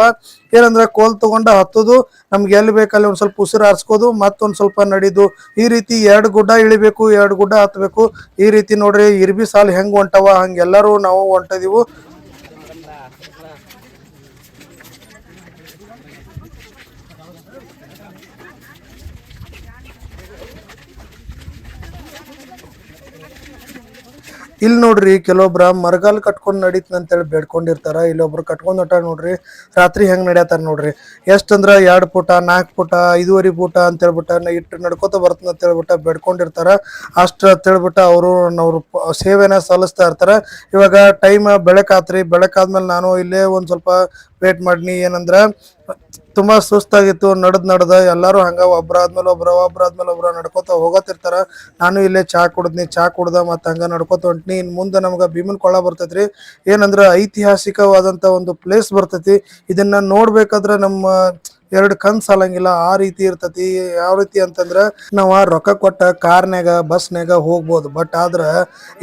ಏನಂದ್ರೆ ಕೋಲ್ ತಗೊಂಡು ಹತ್ತೋದು, ನಮ್ಗೆ ಎಲ್ಲಿ ಬೇಕಲ್ಲಿ ಒಂದು ಸ್ವಲ್ಪ ಉಸಿರು ಹಾರಿಸ್ಕೋದು, ಮತ್ತೊಂದು ಸ್ವಲ್ಪ ನಡಿದು. ಈ ರೀತಿ 2 ಗುಡ್ಡ ಇಳಿಬೇಕು, 2 ಗುಡ್ಡ ಹತ್ತಬೇಕು. ಈ ರೀತಿ ನೋಡ್ರಿ ಇರ್ಬಿ ಸಾಲ್ ಹೆಂಗ್ ಹೊಂಟವ ಹಂಗೆಲ್ಲರೂ ನಾವು ಹೊಂಟಿದೀವು. ಇಲ್ಲಿ ನೋಡ್ರಿ ಕೆಲವೊಬ್ರ ಮರಗಾಲ್ ಕಟ್ಕೊಂಡ್ ನಡೀತನ ಅಂತೇಳಿ ಬೇಡ್ಕೊಂಡಿರ್ತಾರ. ಇಲ್ಲೊಬ್ರು ಕಟ್ಕೊಂಡ್ ಹೊಂಟಾರ ನೋಡ್ರಿ. ರಾತ್ರಿ ಹೆಂಗ್ ನಡ್ಯಾತಾರ ನೋಡ್ರಿ. ಎಷ್ಟಂದ್ರ 2 ಫೂಟ 4 ಫೂಟ 5.5 ಫೂಟ ಅಂತ ಹೇಳ್ಬಿಟ್ಟ ಇಟ್ಟು ನಡ್ಕೋತ ಬರ್ತನ ಅಂತ ಹೇಳ್ಬಿಟ್ಟ ಬೇಡ್ಕೊಂಡಿರ್ತಾರ. ಅಷ್ಟ ಅಂತ ಹೇಳ್ಬಿಟ್ಟ ಅವ್ರು ಸೇವೆನ ಸಲ್ಲಿಸ್ತಾ ಇರ್ತಾರ. ಇವಾಗ ಟೈಮ್ ಬೆಳಕಾತ್ರಿ. ಬೆಳಕಾದ್ಮೇಲೆ ನಾನು ಇಲ್ಲೇ ಒಂದ್ ಸ್ವಲ್ಪ ವೇಟ್ ಮಾಡಿನಿ. ಏನಂದ್ರ ತುಂಬಾ ಸುಸ್ತಾಗಿತ್ತು. ನಡ್ದ ಎಲ್ಲಾರು ಹಂಗ ಒಬ್ರಾದ್ಮೇಲೆ ಒಬ್ರ ನಡ್ಕೋತ ಹೋಗತಿರ್ತಾರ. ನಾನು ಇಲ್ಲೇ ಚಾ ಕುಡ್ದ್ನಿ. ಚಾ ಕುಡ್ದ ಮತ್ತ ಹಂಗ ನಡ್ಕೋತ ಹೊಂಟ್ನಿ. ಇನ್ ಮುಂದೆ ನಮ್ಗ ಭೀಮನ್ ಕೊಳ ಬರ್ತೈತ್ರಿ. ಏನಂದ್ರ ಐತಿಹಾಸಿಕವಾದಂತ ಒಂದು ಪ್ಲೇಸ್ ಬರ್ತೈತಿ. ಇದನ್ನ ನೋಡ್ಬೇಕಾದ್ರ ನಮ್ಮ 2 ಕಣ್ ಸಾಲಂಗಿಲ್ಲ, ಆ ರೀತಿ ಇರ್ತತಿ. ಯಾವ ರೀತಿ ಅಂತಂದ್ರ ನಾವ್ ರೊಕ್ಕ ಕೊಟ್ಟ ಕಾರ್ನ್ಯಾಗ ಬಸ್ನ್ಯಾಗ ಹೋಗ್ಬೋದು. ಬಟ್ ಆದ್ರ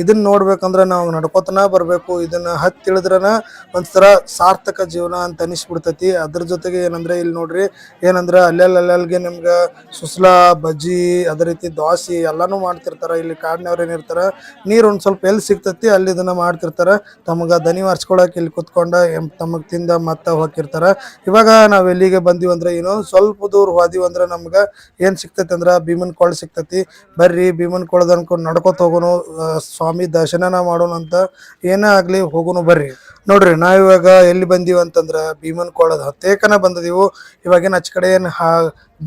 ಇದನ್ನ ನೋಡ್ಬೇಕಂದ್ರ ನಾವು ನಡ್ಕೋತನ ಬರ್ಬೇಕು. ಇದನ್ನ ಹತ್ತಿಳಿದ್ರನ ಒಂಥರ ಸಾರ್ಥಕ ಜೀವನ ಅಂತ ಅನಿಸ್ಬಿಡ್ತೈತಿ. ಅದ್ರ ಜೊತೆಗೆ ಏನಂದ್ರೆ ಇಲ್ಲಿ ನೋಡ್ರಿ, ಏನಂದ್ರ ಅಲ್ಲೆಲ್ಗೆ ನಿಮ್ಗ ಸುಸ್ಲಾ ಬಜ್ಜಿ ಅದೇ ರೀತಿ ದೋಸೆ ಎಲ್ಲಾನು ಮಾಡ್ತಿರ್ತಾರ. ಇಲ್ಲಿ ಕಾಡ್ನವ್ರ ಏನಿರ್ತಾರ, ನೀರ್ ಒಂದ್ ಸ್ವಲ್ಪ ಎಲ್ಲಿ ಸಿಗ್ತತಿ ಅಲ್ಲಿ ಇದನ್ನ ಮಾಡ್ತಿರ್ತಾರ. ತಮಗ ದನಿ ಮಾರ್ಚ್ಕೊಳಕ್ ಇಲ್ಲಿ ಕುತ್ಕೊಂಡ ತಮಗ್ ತಿಂದ ಮತ್ತ ಹೋಗಿರ್ತಾರ. ಇವಾಗ ನಾವ್ ಎಲ್ಲಿಗೆ ಬಂದಿವಿ ಅಂದ್ರೆ ಇನ್ನೊಂದ್ ಸ್ವಲ್ಪ ದೂರ ಹೋದಿವಿ ಅಂದ್ರೆ ನಮ್ಗ ಏನ್ ಸಿಕ್ತೈತಿ ಅಂದ್ರ ಭೀಮನ್ ಕೊಳ ಸಿಕ್ತತಿ. ಬರ್ರಿ ಭೀಮನ್ ಕೊಳದ ಅನ್ಕೊಂಡ್ ನಡ್ಕೊತ ಹೋಗೋನು, ಸ್ವಾಮಿ ದರ್ಶನನ ಮಾಡೋಣ ಅಂತ. ಏನೇ ಆಗ್ಲಿ ಹೋಗೋನು ಬರ್ರಿ. ನೋಡ್ರಿ ನಾವಿವಾಗ ಎಲ್ಲಿ ಬಂದೀವಿ ಅಂತಂದ್ರ ಭೀಮನ್ ಕೊಳದ ಹತ್ತೇಕನ ಬಂದಿದೀವು. ಇವಾಗೇನ್ ಆಚ ಕಡೆ ಏನ್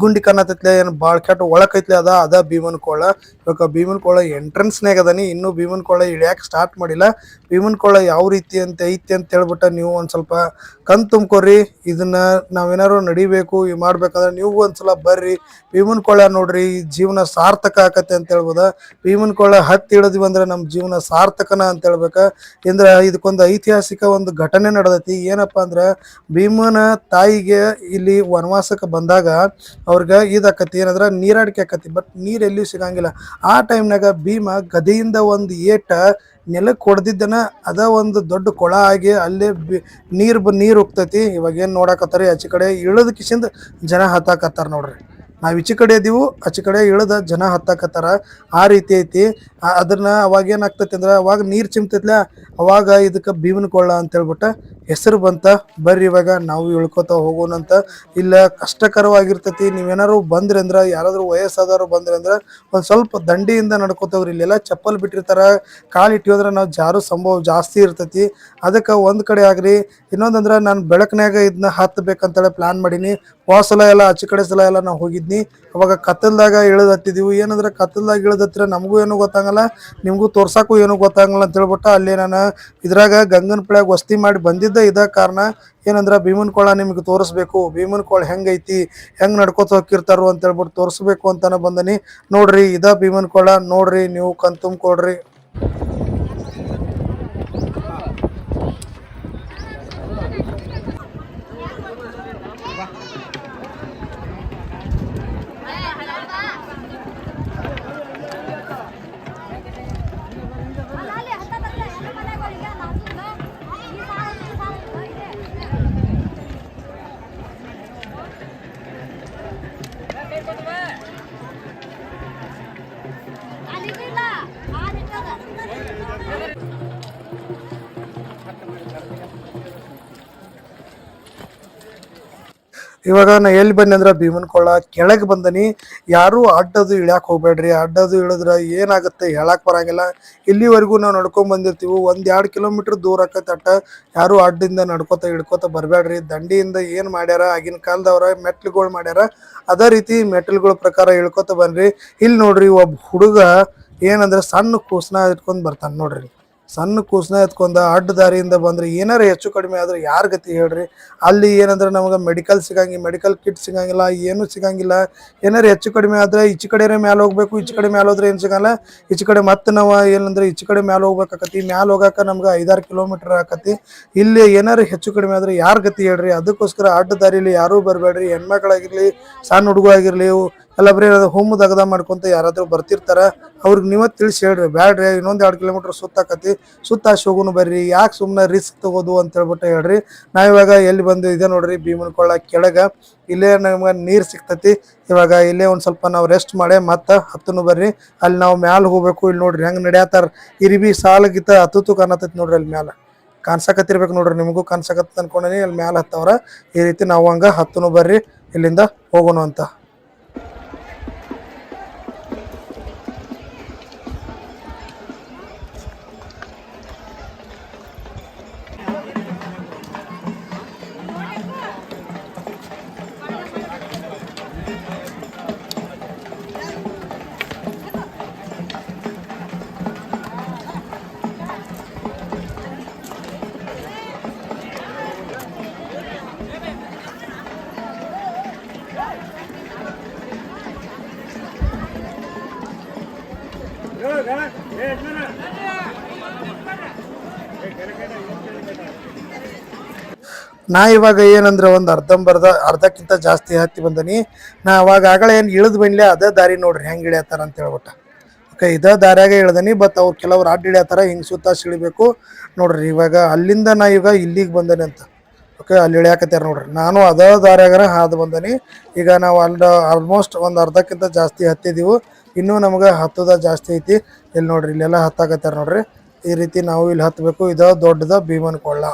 ಗುಂಡಿ ಕಾಣತೈತ್ಲೆ, ಏನ್ ಬಾಳ್ ಕೆಟ್ಟ ಒಳಕೈತ್ಲೆ ಅದ ಭೀಮನ್ ಕೊಳ. ಇವಾಗ ಭೀಮನ್ ಕೊಳ ಎಂಟ್ರೆನ್ಸ್ನಾಗ ಅದನಿ. ಇನ್ನು ಭೀಮನ್ ಕೊಳ ಇಳಿಯಾಕ ಸ್ಟಾರ್ಟ್ ಮಾಡಿಲ್ಲ. ಭೀಮನ್ ಕೊಳ ಯಾವ ರೀತಿ ಅಂತ ಐತಿ ಅಂತ ಹೇಳ್ಬಿಟ್ಟ ನೀವು ಒಂದ್ ಸ್ವಲ್ಪ ಕಣ್ ತುಂಬ್ಕೊರಿ. ಇದನ್ನ ನಾವೇನಾರು ನಡಿಬೇಕು ಮಾಡ್ಬೇಕಂದ್ರೆ ನೀವು ಒಂದ್ಸಲ ಬರ್ರಿ, ಭೀಮನ್ ಕೊಳ ನೋಡ್ರಿ. ಜೀವನ ಸಾರ್ಥಕ ಆಕತೆ ಅಂತ ಹೇಳ್ಬೋದ. ಭೀಮನ್ ಕೊಳ ಹತ್ತಿ ಇಳಿದ್ವಿ ಅಂದ್ರೆ ನಮ್ ಜೀವನ ಸಾರ್ಥಕನ ಅಂತ ಹೇಳ್ಬೇಕ. ಇಂದ್ರ ಇದಕ್ಕೊಂದು ಐತಿಹಾಸಿಕ ಒಂದು ಘಟನೆ ನಡೆದೈತಿ. ಏನಪ್ಪಾ ಅಂದ್ರ ಭೀಮನ ತಾಯಿಗೆ ಇಲ್ಲಿ ವನವಾಸಕ್ಕೆ ಬಂದಾಗ ಅವ್ರಿಗೆ ಇದಾಕತಿ, ಏನಂದ್ರ ನೀರಾಡಿಕೆ ಆಕತಿ. ಬಟ್ ನೀರ್ ಎಲ್ಲಿಯೂ ಸಿಗಂಗಿಲ್ಲ. ಆ ಟೈಮ್ನಾಗ ಭೀಮ ಗದೆಯಿಂದ ಒಂದು ಏಟ ನೆಲಕ್ಕೆ ಹೊಡೆದಿದ್ದನ ಅದ ಒಂದು ದೊಡ್ಡ ಕೊಳ ಆಗಿ ಅಲ್ಲೇ ನೀರ್ ಹೋಗ್ತೈತಿ. ಇವಾಗ ಏನ್ ನೋಡಾಕತ್ತಾರ ಆಚೆ ಕಡೆ ಇಳದ ಕಿಸಿಂದ ಜನ ಹತ್ತಾಕತ್ತಾರ ನೋಡ್ರಿ. ನಾವ್ ಈಚೆ ಕಡೆ ಇದೀವು, ಆಚೆ ಕಡೆ ಇಳದ ಜನ ಹತ್ತಾಕತ್ತಾರ. ಆ ರೀತಿ ಐತಿ. ಅದನ್ನ ಅವಾಗ ಏನಾಗ್ತೈತಿ ಅಂದ್ರ ಅವಾಗ ನೀರ್ ಚಿಮ್ತೈತ್ಲ, ಅವಾಗ ಇದಕ್ಕ ಭೀಮನ್ ಕೊಳ್ಳ ಅಂತ ಹೇಳ್ಬಿಟ್ಟ ಹೆಸರು ಬಂತ. ಬರ್ರಿ ಇವಾಗ ನಾವು ಇಳ್ಕೊತ ಹೋಗೋಣಂತ. ಇಲ್ಲ ಕಷ್ಟಕರವಾಗಿರ್ತೈತಿ. ನೀವೇನಾರು ಬಂದ್ರಿ ಅಂದ್ರ, ಯಾರಾದ್ರೂ ವಯಸ್ಸಾದವ್ರು ಬಂದ್ರಿ ಅಂದ್ರ ಒಂದ್ ಸ್ವಲ್ಪ ದಂಡಿಯಿಂದ ನಡ್ಕೋತವ್ರಿ. ಇಲ್ಲೆಲ್ಲ ಚಪ್ಪಲ್ ಬಿಟ್ಟಿರ್ತಾರ, ಕಾಲ್ ಇಟ್ಟಿವಂದ್ರ ನಾವು ಜಾರು ಸಂಭವ ಜಾಸ್ತಿ ಇರ್ತೈತಿ. ಅದಕ್ಕೆ ಒಂದ್ ಕಡೆ ಆಗ್ರಿ. ಇನ್ನೊಂದಂದ್ರ ನಾನು ಬೆಳಕನ್ಯಾಗ ಇದನ್ನ ಹತ್ಬೇಕಂತೇಳಿ ಪ್ಲಾನ್ ಮಾಡೀನಿ. ಹೋದ ಸಲ ಎಲ್ಲ ಆಚೆ ಕಡೆ ಸಲ ಎಲ್ಲ ನಾವು ಹೋಗಿದ್ನಿ. ಹತ್ತಿದ್ನಿ. ಅವಾಗ ಕತ್ತಲ್ದಾಗ ಇಳಿದು ಹತ್ತಿದೀವಿ. ಏನಂದ್ರೆ ಕತ್ತಲ್ದಾಗ ಇಳಿದು ಹತ್ತಿರ ನಮಗೂ ಏನೂ ಗೊತ್ತಾಗಲ್ಲ, ನಿಮಗೂ ತೋರ್ಸಾಕು ಏನೂ ಗೊತ್ತಾಗಲ್ಲ ಅಂತ ಹೇಳ್ಬಿಟ್ಟು ಅಲ್ಲಿ ನಾನು ಇದ್ರಾಗ ಗಂಗನ ಪಳ್ಯಾಗ ವಸ್ತಿ ಮಾಡಿ ಬಂದಿದ್ದ ಇದ ಕಾರಣ. ಏನಂದ್ರೆ ಭೀಮನ್ ಕೊಳ ನಿಮ್ಗೆ ತೋರಿಸ್ಬೇಕು, ಭೀಮನ್ ಕೊಳ ಹೆಂಗೈತಿ, ಹೆಂಗ್ ನಡ್ಕೋತ ಹೋಗಿರ್ತಾರೋ ಅಂತ ಹೇಳ್ಬಿಟ್ಟು ತೋರಿಸ್ಬೇಕು ಅಂತಾನೆ ಬಂದನಿ. ನೋಡ್ರಿ ಇದ ಭೀಮನ್ ಕೊಳ, ನೋಡ್ರಿ ನೀವು ಕಣ್ ತುಂಬ್ಕೊಡ್ರಿ. ಇವಾಗ ನಾ ಎಲ್ಲಿ ಬನ್ನಿ ಅಂದ್ರೆ ಭೀಮನ್ ಕೊಳ್ಳ ಕೆಳಗೆ ಬಂದನಿ. ಯಾರು ಅಡ್ಡದು ಇಳ್ಯಾಕ್ ಹೋಗ್ಬೇಡ್ರಿ, ಅಡ್ಡದು ಇಳಿದ್ರೆ ಏನಾಗುತ್ತೆ ಹೇಳಕ್ ಬರಂಗಿಲ್ಲ. ಇಲ್ಲಿವರೆಗೂ ನಾವು ನಡ್ಕೊಂಡ್ ಬಂದಿರ್ತೀವಿ, 1-2 ಕಿಲೋಮೀಟರ್ ದೂರ ಆಕತ್ತೆ ಅಟ್ಟ. ಯಾರು ಅಡ್ಡಿಂದ ನಡ್ಕೋತ ಹಿಡ್ಕೋತ ಬರಬೇಡ್ರಿ. ದಂಡಿಯಿಂದ ಏನ್ ಮಾಡ್ಯಾರ ಆಗಿನ ಕಾಲದವ್ರ ಮೆಟ್ಲುಗಳು ಮಾಡ್ಯಾರ, ಅದೇ ರೀತಿ ಮೆಟ್ಲುಗಳ ಪ್ರಕಾರ ಇಳ್ಕೋತ ಬನ್ರಿ. ಇಲ್ಲಿ ನೋಡ್ರಿ ಒಬ್ಬ ಹುಡುಗ ಏನಂದ್ರೆ ಸಣ್ಣ ಕೂಸ್ನ ಇಟ್ಕೊಂಡ್ ಬರ್ತಾನೆ ನೋಡ್ರಿ. ಸಣ್ಣ ಕೂಸ್ನ ಎತ್ಕೊಂಡ ಅಡ್ಡ ದಾರಿಯಿಂದ ಬಂದ್ರೆ ಏನಾರ ಹೆಚ್ಚು ಕಡಿಮೆ ಆದ್ರೆ ಯಾರ ಗತಿ ಹೇಳ್ರಿ. ಅಲ್ಲಿ ಏನಂದ್ರೆ ನಮಗೆ ಮೆಡಿಕಲ್ ಕಿಟ್ ಸಿಗಂಗಿಲ್ಲ, ಏನು ಸಿಗಂಗಿಲ್ಲ. ಏನಾರ ಹೆಚ್ಚು ಕಡಿಮೆ ಆದ್ರೆ ಈಚೆ ಕಡೆ ಮ್ಯಾಲೆ ಹೋಗ್ಬೇಕು, ಈಚೆ ಕಡೆ ಮ್ಯಾಲೆ ಹೋದ್ರೆ ಏನು ಸಿಗಲ್ಲ. ಈಚೆ ಕಡೆ ಮತ್ತೆ ನಾವು ಏನಂದ್ರೆ ಈಚೆ ಕಡೆ ಮ್ಯಾಲೆ ಹೋಗ್ಬೇಕಾಕತಿ. ಮ್ಯಾಲೆ ಹೋಗಾಕ ನಮ್ಗೆ 5-6 ಕಿಲೋಮೀಟರ್ ಆಕತಿ. ಇಲ್ಲಿ ಏನಾರು ಹೆಚ್ಚು ಕಡಿಮೆ ಆದ್ರೆ ಯಾರ ಗತಿ ಹೇಳ್ರಿ. ಅದಕ್ಕೋಸ್ಕರ ಅಡ್ಡ ದಾರಿಲಿ ಯಾರೂ ಬರಬೇಡ್ರಿ. ಹೆಣ್ಮಕ್ಳಾಗಿರ್ಲಿ, ಸಣ್ಣ ಹುಡುಗರಾಗಿರ್ಲಿ, ಎಲ್ಲ ಬರೀ ಹೋಮ್ ದಗದ ಮಾಡ್ಕೊಂತ ಯಾರಾದ್ರೂ ಬರ್ತಿರ್ತಾರ, ಅವ್ರಿಗೆ ನೀವ ತಿಳಿಸಿ ಹೇಳ್ರಿ, ಬ್ಯಾಡ್ರಿ ಇನ್ನೊಂದು 2 ಕಿಲೋಮೀಟರ್ ಸುತ್ತಾಕತಿ, ಸುತ್ತಾಸಿ ಹೋಗುನು ಬರ್ರಿ, ಯಾಕೆ ಸುಮ್ಮನೆ ರಿಸ್ಕ್ ತಗೋದು ಅಂತ ಹೇಳ್ಬಿಟ್ಟು ಹೇಳ್ರಿ. ನಾವಿವಾಗ ಎಲ್ಲಿ ಬಂದು ಇದೆ ನೋಡ್ರಿ ಭೀಮನ್ ಕೊಳ್ಳ ಕೆಳಗ. ಇಲ್ಲೇ ನಮ್ಗೆ ನೀರು ಸಿಗ್ತತಿ. ಇವಾಗ ಇಲ್ಲೇ ಒಂದು ಸ್ವಲ್ಪ ನಾವು ರೆಸ್ಟ್ ಮಾಡಿ ಮತ್ತೆ ಹತ್ತನು ಬರ್ರಿ. ಅಲ್ಲಿ ನಾವು ಮ್ಯಾಲೆ ಹೋಗ್ಬೇಕು. ಇಲ್ಲಿ ನೋಡ್ರಿ ಹೆಂಗೆ ನಡ್ಯಾತಾರ, ಇರಿಬಿ ಸಾಲಗಿತ್ತ ಹತ್ತು ಕಾಣತೈತಿ ನೋಡ್ರಿ. ಅಲ್ಲಿ ಮ್ಯಾಲೆ ಕಾಣ್ಸಕತ್ತಿರ್ಬೇಕು ನೋಡ್ರಿ, ನಿಮಗೂ ಕಾಣ್ಸಕತ್ತ ಅನ್ಕೊಂಡೇನಿ. ಅಲ್ಲಿ ಮ್ಯಾಲೆ ಹತ್ತವ್ರ. ಈ ರೀತಿ ನಾವು ಹಂಗ ಹತ್ತನು ಬರ್ರಿ, ಇಲ್ಲಿಂದ ಹೋಗೋಣ ಅಂತ. ನಾ ಇವಾಗ ಏನಂದ್ರೆ ಒಂದು ಅರ್ಧಕ್ಕಿಂತ ಜಾಸ್ತಿ ಹತ್ತಿ ಬಂದನಿ. ನಾ ಅವಾಗ ಆಗಲೇ ಏನು ಇಳಿದು ಬಂದ್ಲೆ ಅದೇ ದಾರಿ ನೋಡ್ರಿ ಹೆಂಗೆ ಇಳಿಯತ್ತಾರ ಅಂತ ಹೇಳ್ಬಿಟ್ಟು. ಓಕೆ, ಇದೇ ದಾರಿಯಾಗೆ ಇಳ್ದನಿ. ಬಟ್ ಅವ್ರು ಕೆಲವ್ರು ಅಡ್ಡ ಇಳಿಯತ್ತಾರ, ಹಿಂಗೆ ಸುತ್ತ ಇಳಿಬೇಕು ನೋಡ್ರಿ. ಇವಾಗ ಅಲ್ಲಿಂದ ನಾ ಈಗ ಇಲ್ಲಿಗೆ ಬಂದೇನೆ ಅಂತ. ಓಕೆ, ಅಲ್ಲಿ ಇಳಿಯಾಕತ್ಯಾರ ನೋಡ್ರಿ. ನಾನು ಅದೇ ದಾರಿಯಾಗಾರ ಹಾದು ಬಂದನಿ. ಈಗ ನಾವು ಆಲ್ಮೋಸ್ಟ್ ಒಂದು ಅರ್ಧಕ್ಕಿಂತ ಜಾಸ್ತಿ ಹತ್ತಿದೀವಿ. ಇನ್ನೂ ನಮ್ಗೆ ಹತ್ತದ ಜಾಸ್ತಿ ಐತಿ. ಇಲ್ಲಿ ನೋಡ್ರಿ, ಇಲ್ಲೆಲ್ಲ ಹತ್ತಾಕತ್ಯಾರ ನೋಡ್ರಿ. ಈ ರೀತಿ ನಾವು ಇಲ್ಲಿ ಹತ್ತಬೇಕು. ಇದು ದೊಡ್ಡದ ಭೀಮನ್ ಕೊಳ್ಳ,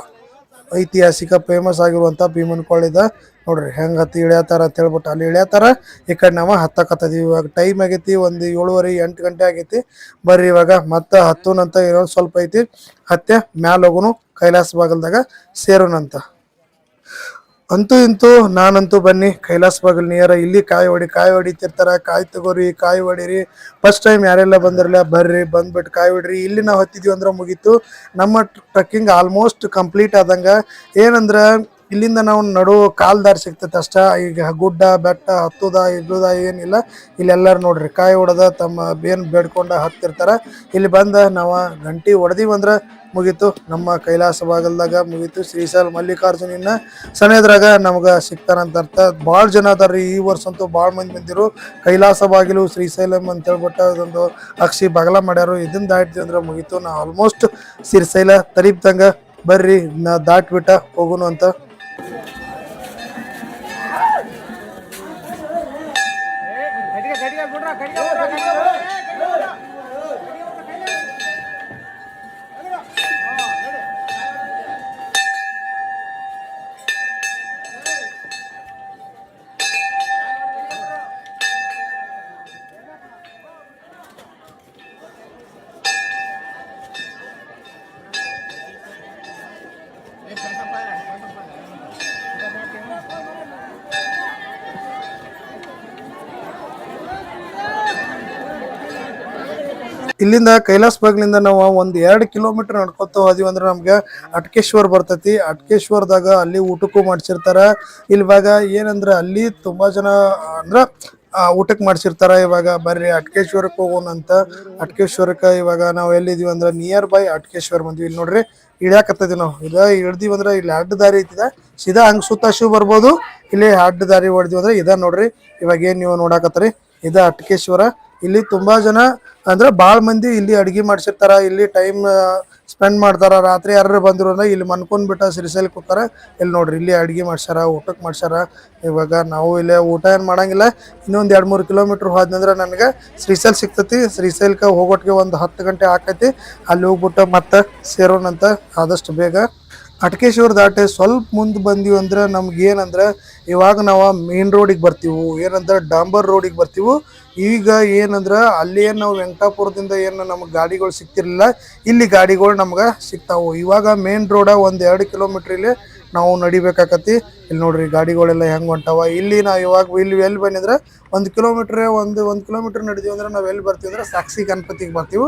ಐತಿಹಾಸಿಕ ಫೇಮಸ್ ಆಗಿರುವಂಥ ಭೀಮನ್ ಕೊಳ್ಳ ಇದೆ ನೋಡ್ರಿ. ಹೆಂಗೆ ಹತ್ತಿ ಇಳಿಯತ್ತಾರ ಅಂತ ಹೇಳ್ಬಿಟ್ಟು ಅಲ್ಲಿ ಇಳಿಯತ್ತಾರ. ಈ ಕಡೆ ನಾವು ಹತ್ತಕತ್ತಿದೀವಿ. ಇವಾಗ ಟೈಮ್ ಆಗೈತಿ, ಒಂದು 7:30-8 ಗಂಟೆ ಆಗೈತಿ. ಬರ್ರಿ ಇವಾಗ ಮತ್ತೆ ಹತ್ತುನಂತ ಇನ್ನೊಂದು ಸ್ವಲ್ಪ ಐತಿ. ಹತ್ತೆ ಮ್ಯಾಲ ಹೋಗುನು, ಕೈಲಾಸ ಬಾಗಲ್ದಾಗ ಸೇರೋಣಂತ. ಅಂತೂ ಇಂತೂ ನಾನಂತೂ ಬನ್ನಿ ಕೈಲಾಸ ಬಾಗಲ್ ನಿಯರ. ಇಲ್ಲಿ ಕಾಯಿ ಹೊಡಿತಿರ್ತಾರ. ಕಾಯಿ ತಗೋರಿ, ಕಾಯಿ ಹೊಡೀರಿ. ಫಸ್ಟ್ ಟೈಮ್ ಯಾರೆಲ್ಲ ಬಂದಿರಲ್ಲ ಬರ್ರಿ, ಬಂದ್ಬಿಟ್ಟು ಕಾಯಿ ಹೊಡ್ರಿ. ಇಲ್ಲಿ ನಾವು ಹತ್ತಿದ್ವಿ ಅಂದ್ರೆ ಮುಗೀತು, ನಮ್ಮ ಟ್ರಕ್ಕಿಂಗ್ ಆಲ್ಮೋಸ್ಟ್ ಕಂಪ್ಲೀಟ್ ಆದಂಗ. ಏನಂದ್ರೆ ಇಲ್ಲಿಂದ ನಾವು ಕಾಲ್ ದಾರಿ ಸಿಗ್ತೈತೆ ಅಷ್ಟ. ಈಗ ಗುಡ್ಡ ಬೆಟ್ಟ ಹತ್ತುದ ಇಡುದ ಏನಿಲ್ಲ. ಇಲ್ಲೆಲ್ಲರೂ ನೋಡ್ರಿ ಕಾಯಿ ಹೊಡೆದ ತಮ್ಮ ಬೇನ್ ಬೇಡ್ಕೊಂಡ ಹತ್ತಿರ್ತಾರ. ಇಲ್ಲಿ ಬಂದ ನಾವು ಗಂಟಿ ಹೊಡೆದಿವಂದ್ರೆ ಮುಗೀತು, ನಮ್ಮ ಕೈಲಾಸ ಬಾಗಲ್ದಾಗ ಮುಗೀತು. ಶ್ರೀಶೈಲ ಮಲ್ಲಿಕಾರ್ಜುನ ಸನೇದ್ರಾಗ ನಮ್ಗೆ ಸಿಗ್ತಾರಂತ ಅರ್ಥ. ಭಾಳ ಜನ ಅದಾರ್ರಿ ಈ ವರ್ಷ ಅಂತೂ, ಭಾಳ ಮಂದಿ ಬಂದಿರು. ಕೈಲಾಸ ಬಾಗಿಲು ಶ್ರೀಶೈಲಂ ಅಂತ ಹೇಳ್ಬಿಟ್ಟು ಅದೊಂದು ಅಕ್ಷಿ ಬಾಗಲ ಮಾಡ್ಯಾರು. ಇದನ್ನ ದಾಟ್ತೀವಿ ಅಂದ್ರೆ ಮುಗೀತು, ನಾವು ಆಲ್ಮೋಸ್ಟ್ ಶ್ರೀಶೈಲ ತಲುಪ್ದಂಗ. ಬರ್ರಿ ನಾ ದಾಟ್ಬಿಟ್ಟ ಹೋಗುನು ಅಂತ. ಇಲ್ಲಿಂದ ಕೈಲಾಸ ಬಾಗ್ಲಿಂದ ನಾವು ಒಂದು 2 ಕಿಲೋಮೀಟರ್ ನಡ್ಕೊತ ಹೋದಿವಿ ಅಂದ್ರೆ ನಮ್ಗೆ ಅಟ್ಕೇಶ್ವರ್ ಬರ್ತೈತಿ. ಅಟ್ಕೇಶ್ವರದಾಗ ಅಲ್ಲಿ ಊಟಕ್ಕೂ ಮಾಡ್ಸಿರ್ತಾರ. ಇವಾಗ ಏನಂದ್ರ ಅಲ್ಲಿ ತುಂಬಾ ಜನ ಅಂದ್ರ ಊಟಕ್ಕೆ ಮಾಡ್ಸಿರ್ತಾರ. ಇವಾಗ ಬರ್ರಿ ಅಟ್ಕೇಶ್ವರಕ್ಕೆ ಹೋಗೋಣ ಅಂತ. ಅಟ್ಕೇಶ್ವರಕ್ಕೆ ಇವಾಗ ನಾವು ಎಲ್ಲಿದೀವಿ ಅಂದ್ರೆ ನಿಯರ್ ಬೈ ಅಟ್ಕೇಶ್ವರ್ ಬಂದ್ವಿ. ಇಲ್ಲಿ ನೋಡ್ರಿ ಇಳ್ಯಾಕತ್ತದಿ ನಾವು ಇಳ್ದಿವಿ ಅಂದ್ರೆ ಇಲ್ಲಿ ಅಡ್ಡ ದಾರಿ ಐತಿದ, ಸೀದಾ ಹಂಗ್ ಸುತ್ತ ಶಿವ್ ಬರ್ಬೋದು. ಇಲ್ಲಿ ಅಡ್ಡ ದಾರಿ ಹೊಡೆದಿವಿ ಅಂದ್ರೆ ಇದ ನೋಡ್ರಿ. ಇವಾಗ ಏನ್ ನೀವು ನೋಡಾಕತ್ರಿ ಇದ ಅಟ್ಕೇಶ್ವರ. ಇಲ್ಲಿ ತುಂಬಾ ಜನ ಅಂದ್ರೆ ಬಾಳ್ ಮಂದಿ ಇಲ್ಲಿ ಅಡ್ಗಿ ಮಾಡ್ಸಿರ್ತಾರ. ಇಲ್ಲಿ ಟೈಮ್ ಸ್ಪೆಂಡ್ ಮಾಡ್ತಾರ. ರಾತ್ರಿ ಯಾರು ಬಂದ್ರು ಅಂದ್ರೆ ಇಲ್ಲಿ ಮನ್ಕೊಂಡ್ ಬಿಟ್ಟ ಶ್ರೀಶೈಲಕ್ಕೆ ಹೋಗ್ತಾರ. ಇಲ್ಲಿ ನೋಡ್ರಿ ಇಲ್ಲಿ ಅಡ್ಗಿ ಮಾಡ್ಸ್ಯಾರ, ಊಟಕ್ಕೆ ಮಾಡ್ಸ್ಯಾರ. ಇವಾಗ ನಾವು ಇಲ್ಲೇ ಊಟ ಏನ್ ಮಾಡಂಗಿಲ್ಲ. ಇನ್ನೊಂದ್ 2-3 ಕಿಲೋಮೀಟರ್ ಹೋದ್ನಂದ್ರ ನನ್ಗೆ ಶ್ರೀಶೈಲ ಸಿಗ್ತತಿ. ಶ್ರೀಶೈಲಕ್ಕೆ ಹೋಗೋಟ್ಗೆ ಒಂದು 10 ಗಂಟೆ ಆಕೈತಿ. ಅಲ್ಲಿ ಹೋಗ್ಬಿಟ್ಟು ಮತ್ತೆ ಸೇರೋಣಂತ ಆದಷ್ಟು ಬೇಗ. ಅಟ್ಕೇಶ್ವರ ದಾಟಿ ಸ್ವಲ್ಪ ಮುಂದೆ ಬಂದೀವಿ ಅಂದ್ರೆ ನಮ್ಗೆ ಏನಂದ್ರೆ ಇವಾಗ ನಾವು ಮೇನ್ ರೋಡಿಗೆ ಬರ್ತೀವಿ. ಏನಂದ್ರೆ ಡಾಂಬರ್ ರೋಡಿಗೆ ಬರ್ತೀವಿ. ಈಗ ಏನಂದ್ರೆ ಅಲ್ಲಿ ಏನು ನಾವು ವೆಂಕಟಾಪುರದಿಂದ ಏನು ನಮ್ಗೆ ಗಾಡಿಗಳು ಸಿಗ್ತಿರ್ಲಿಲ್ಲ, ಇಲ್ಲಿ ಗಾಡಿಗಳು ನಮ್ಗೆ ಸಿಗ್ತಾವು. ಇವಾಗ ಮೇನ್ ರೋಡ 1-2 ಕಿಲೋಮೀಟರ್ ಇಲ್ಲಿ ನಾವು ನಡಿಬೇಕಾಕತಿ. ಇಲ್ಲಿ ನೋಡ್ರಿ ಗಾಡಿಗಳೆಲ್ಲ ಹೆಂಗ್ ಹೊಂಟಾವ. ಇಲ್ಲಿ ನಾವು ಇವಾಗ ಇಲ್ಲಿ ಎಲ್ಲಿ ಬಂದಿದ್ರೆ 1 ಕಿಲೋಮೀಟರ್ ನಡೆದೀವಿ ಅಂದ್ರೆ ನಾವು ಎಲ್ಲಿ ಬರ್ತೀವಿ ಅಂದ್ರೆ ಸಾಕ್ಷಿ ಗಣಪತಿಗೆ ಬರ್ತೀವಿ.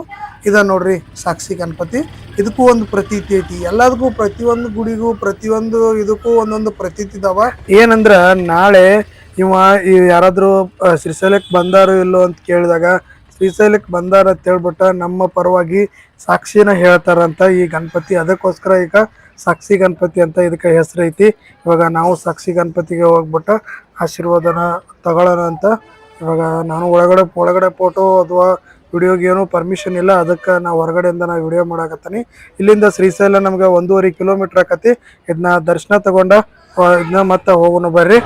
ಇದ ನೋಡ್ರಿ ಸಾಕ್ಷಿ ಗಣಪತಿ. ಇದಕ್ಕೂ ಒಂದು ಪ್ರತೀತಿ ಐತಿ. ಎಲ್ಲದಕ್ಕೂ ಪ್ರತಿಯೊಂದು ಗುಡಿಗೂ ಪ್ರತಿಯೊಂದು ಇದಕ್ಕೂ ಒಂದೊಂದು ಪ್ರತೀತಿ ಇದಾವ. ಏನಂದ್ರ ನಾಳೆ ಯಾರಾದ್ರೂ ಶ್ರೀಶೈಲಕ್ಕೆ ಬಂದಾರು ಇಲ್ಲೋ ಅಂತ ಕೇಳಿದಾಗ ಶ್ರೀಶೈಲಕ್ಕೆ ಬಂದಾರ ಅಂತ ಹೇಳ್ಬಿಟ್ಟ ನಮ್ಮ ಪರವಾಗಿ ಸಾಕ್ಷಿನ ಹೇಳ್ತಾರಂತ ಈ ಗಣಪತಿ. ಅದಕ್ಕೋಸ್ಕರ ಈಗ ಸಾಕ್ಷಿ ಗಣಪತಿ ಅಂತ ಇದಕ್ಕೆ ಹೆಸರು ಐತಿ. ಇವಾಗ ನಾವು ಸಾಕ್ಷಿ ಗಣಪತಿಗೆ ಹೋಗ್ಬಿಟ್ಟು ಆಶೀರ್ವಾದನ ತಗೊಳ್ಳೋಣ ಅಂತ. ಇವಾಗ ನಾನು ಒಳಗಡೆ ಫೋಟೋ ಅಥವಾ ವಿಡಿಯೋಗೆ ಏನು ಪರ್ಮಿಷನ್ ಇಲ್ಲ. ಅದಕ್ಕೆ ನಾವು ಹೊರಗಡೆಯಿಂದ ನಾವು ವಿಡಿಯೋ ಮಾಡಾಕತ್ತೀನಿ. ಇಲ್ಲಿಂದ ಶ್ರೀಶೈಲ ನಮ್ಗೆ 1.5 ಕಿಲೋಮೀಟರ್ ಆಕತಿ. ಇದನ್ನ ದರ್ಶನ ತಗೊಂಡ ಇದನ್ನ ಮತ್ತೆ ಹೋಗೋಣ ಬರ್ರಿ.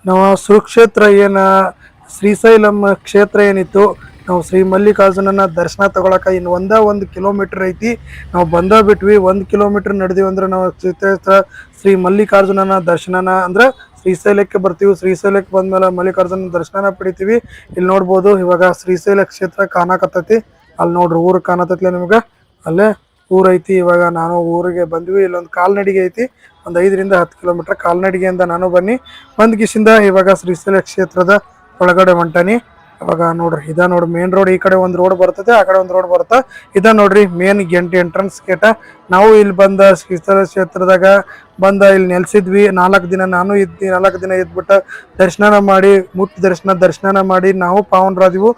ನಾವು ಸುಕ್ಷೇತ್ರ ಶ್ರೀಶೈಲಂ ಕ್ಷೇತ್ರ ಏನಿತ್ತು, ನಾವು ಶ್ರೀ ಮಲ್ಲಿಕಾರ್ಜುನನ ದರ್ಶನ ತಗೊಳಕ ಇನ್ನು 1 ಕಿಲೋಮೀಟರ್ ಐತಿ. ನಾವು ಬಿಟ್ವಿ 1 ಕಿಲೋಮೀಟರ್ ನಡೆದಿವಿ ಅಂದ್ರೆ ನಾವು ಶ್ರೀ ಮಲ್ಲಿಕಾರ್ಜುನನ ದರ್ಶನನ ಅಂದ್ರೆ ಶ್ರೀಶೈಲಕ್ಕೆ ಬರ್ತೀವಿ. ಶ್ರೀಶೈಲಕ್ಕೆ ಬಂದ್ಮೇಲೆ ಮಲ್ಲಿಕಾರ್ಜುನ ದರ್ಶನ ಪಡಿತೀವಿ. ಇಲ್ಲಿ ನೋಡ್ಬೋದು ಇವಾಗ ಶ್ರೀಶೈಲ ಕ್ಷೇತ್ರ ಕಾಣಕತ್ತೈತಿ. ಅಲ್ಲಿ ನೋಡ್ರಿ ಊರು ಕಾಣತೈತಿ ನಿಮ್ಗೆ, ಅಲ್ಲೇ ಊರ್ ಐತಿ. ಇವಾಗ ನಾನು ಊರಿಗೆ ಬಂದ್ವಿ. ಇಲ್ಲೊಂದು ಕಾಲ್ನಡಿಗೆ ಐತಿ, ಒಂದು 5-10 ಕಿಲೋಮೀಟರ್ ಕಾಲ್ನಡಿಗೆಯಿಂದ ನಾನು ಬಂದ್ ಗಿಸಿಂದ ಇವಾಗ ಶ್ರೀಶೈಲ ಕ್ಷೇತ್ರದ ಒಳಗಡೆ ಹೊಂಟಾನಿ. ಇವಾಗ ನೋಡ್ರಿ ಇದ ನೋಡ್ರಿ ಮೇನ್ ರೋಡ್. ಈ ಕಡೆ ಒಂದು ರೋಡ್ ಬರ್ತದೆ, ಆ ಕಡೆ ಒಂದು ರೋಡ್ ಬರುತ್ತೆ. ಇದ ನೋಡ್ರಿ ಮೇನ್ ಎಂಟ್ರನ್ಸ್ ಗೇಟ. ನಾವು ಇಲ್ಲಿ ಬಂದ ಶ್ರೀಶೈಲ ಕ್ಷೇತ್ರದಾಗ ಇಲ್ಲಿ ನೆಲೆಸಿದ್ವಿ 4 ದಿನ. ನಾನು 4 ದಿನ ಇದ್ಬಿಟ್ಟು ದರ್ಶನ ಮಾಡಿ ದರ್ಶನ ಮಾಡಿ ನಾವು ಪಾವನರಾದಿವು.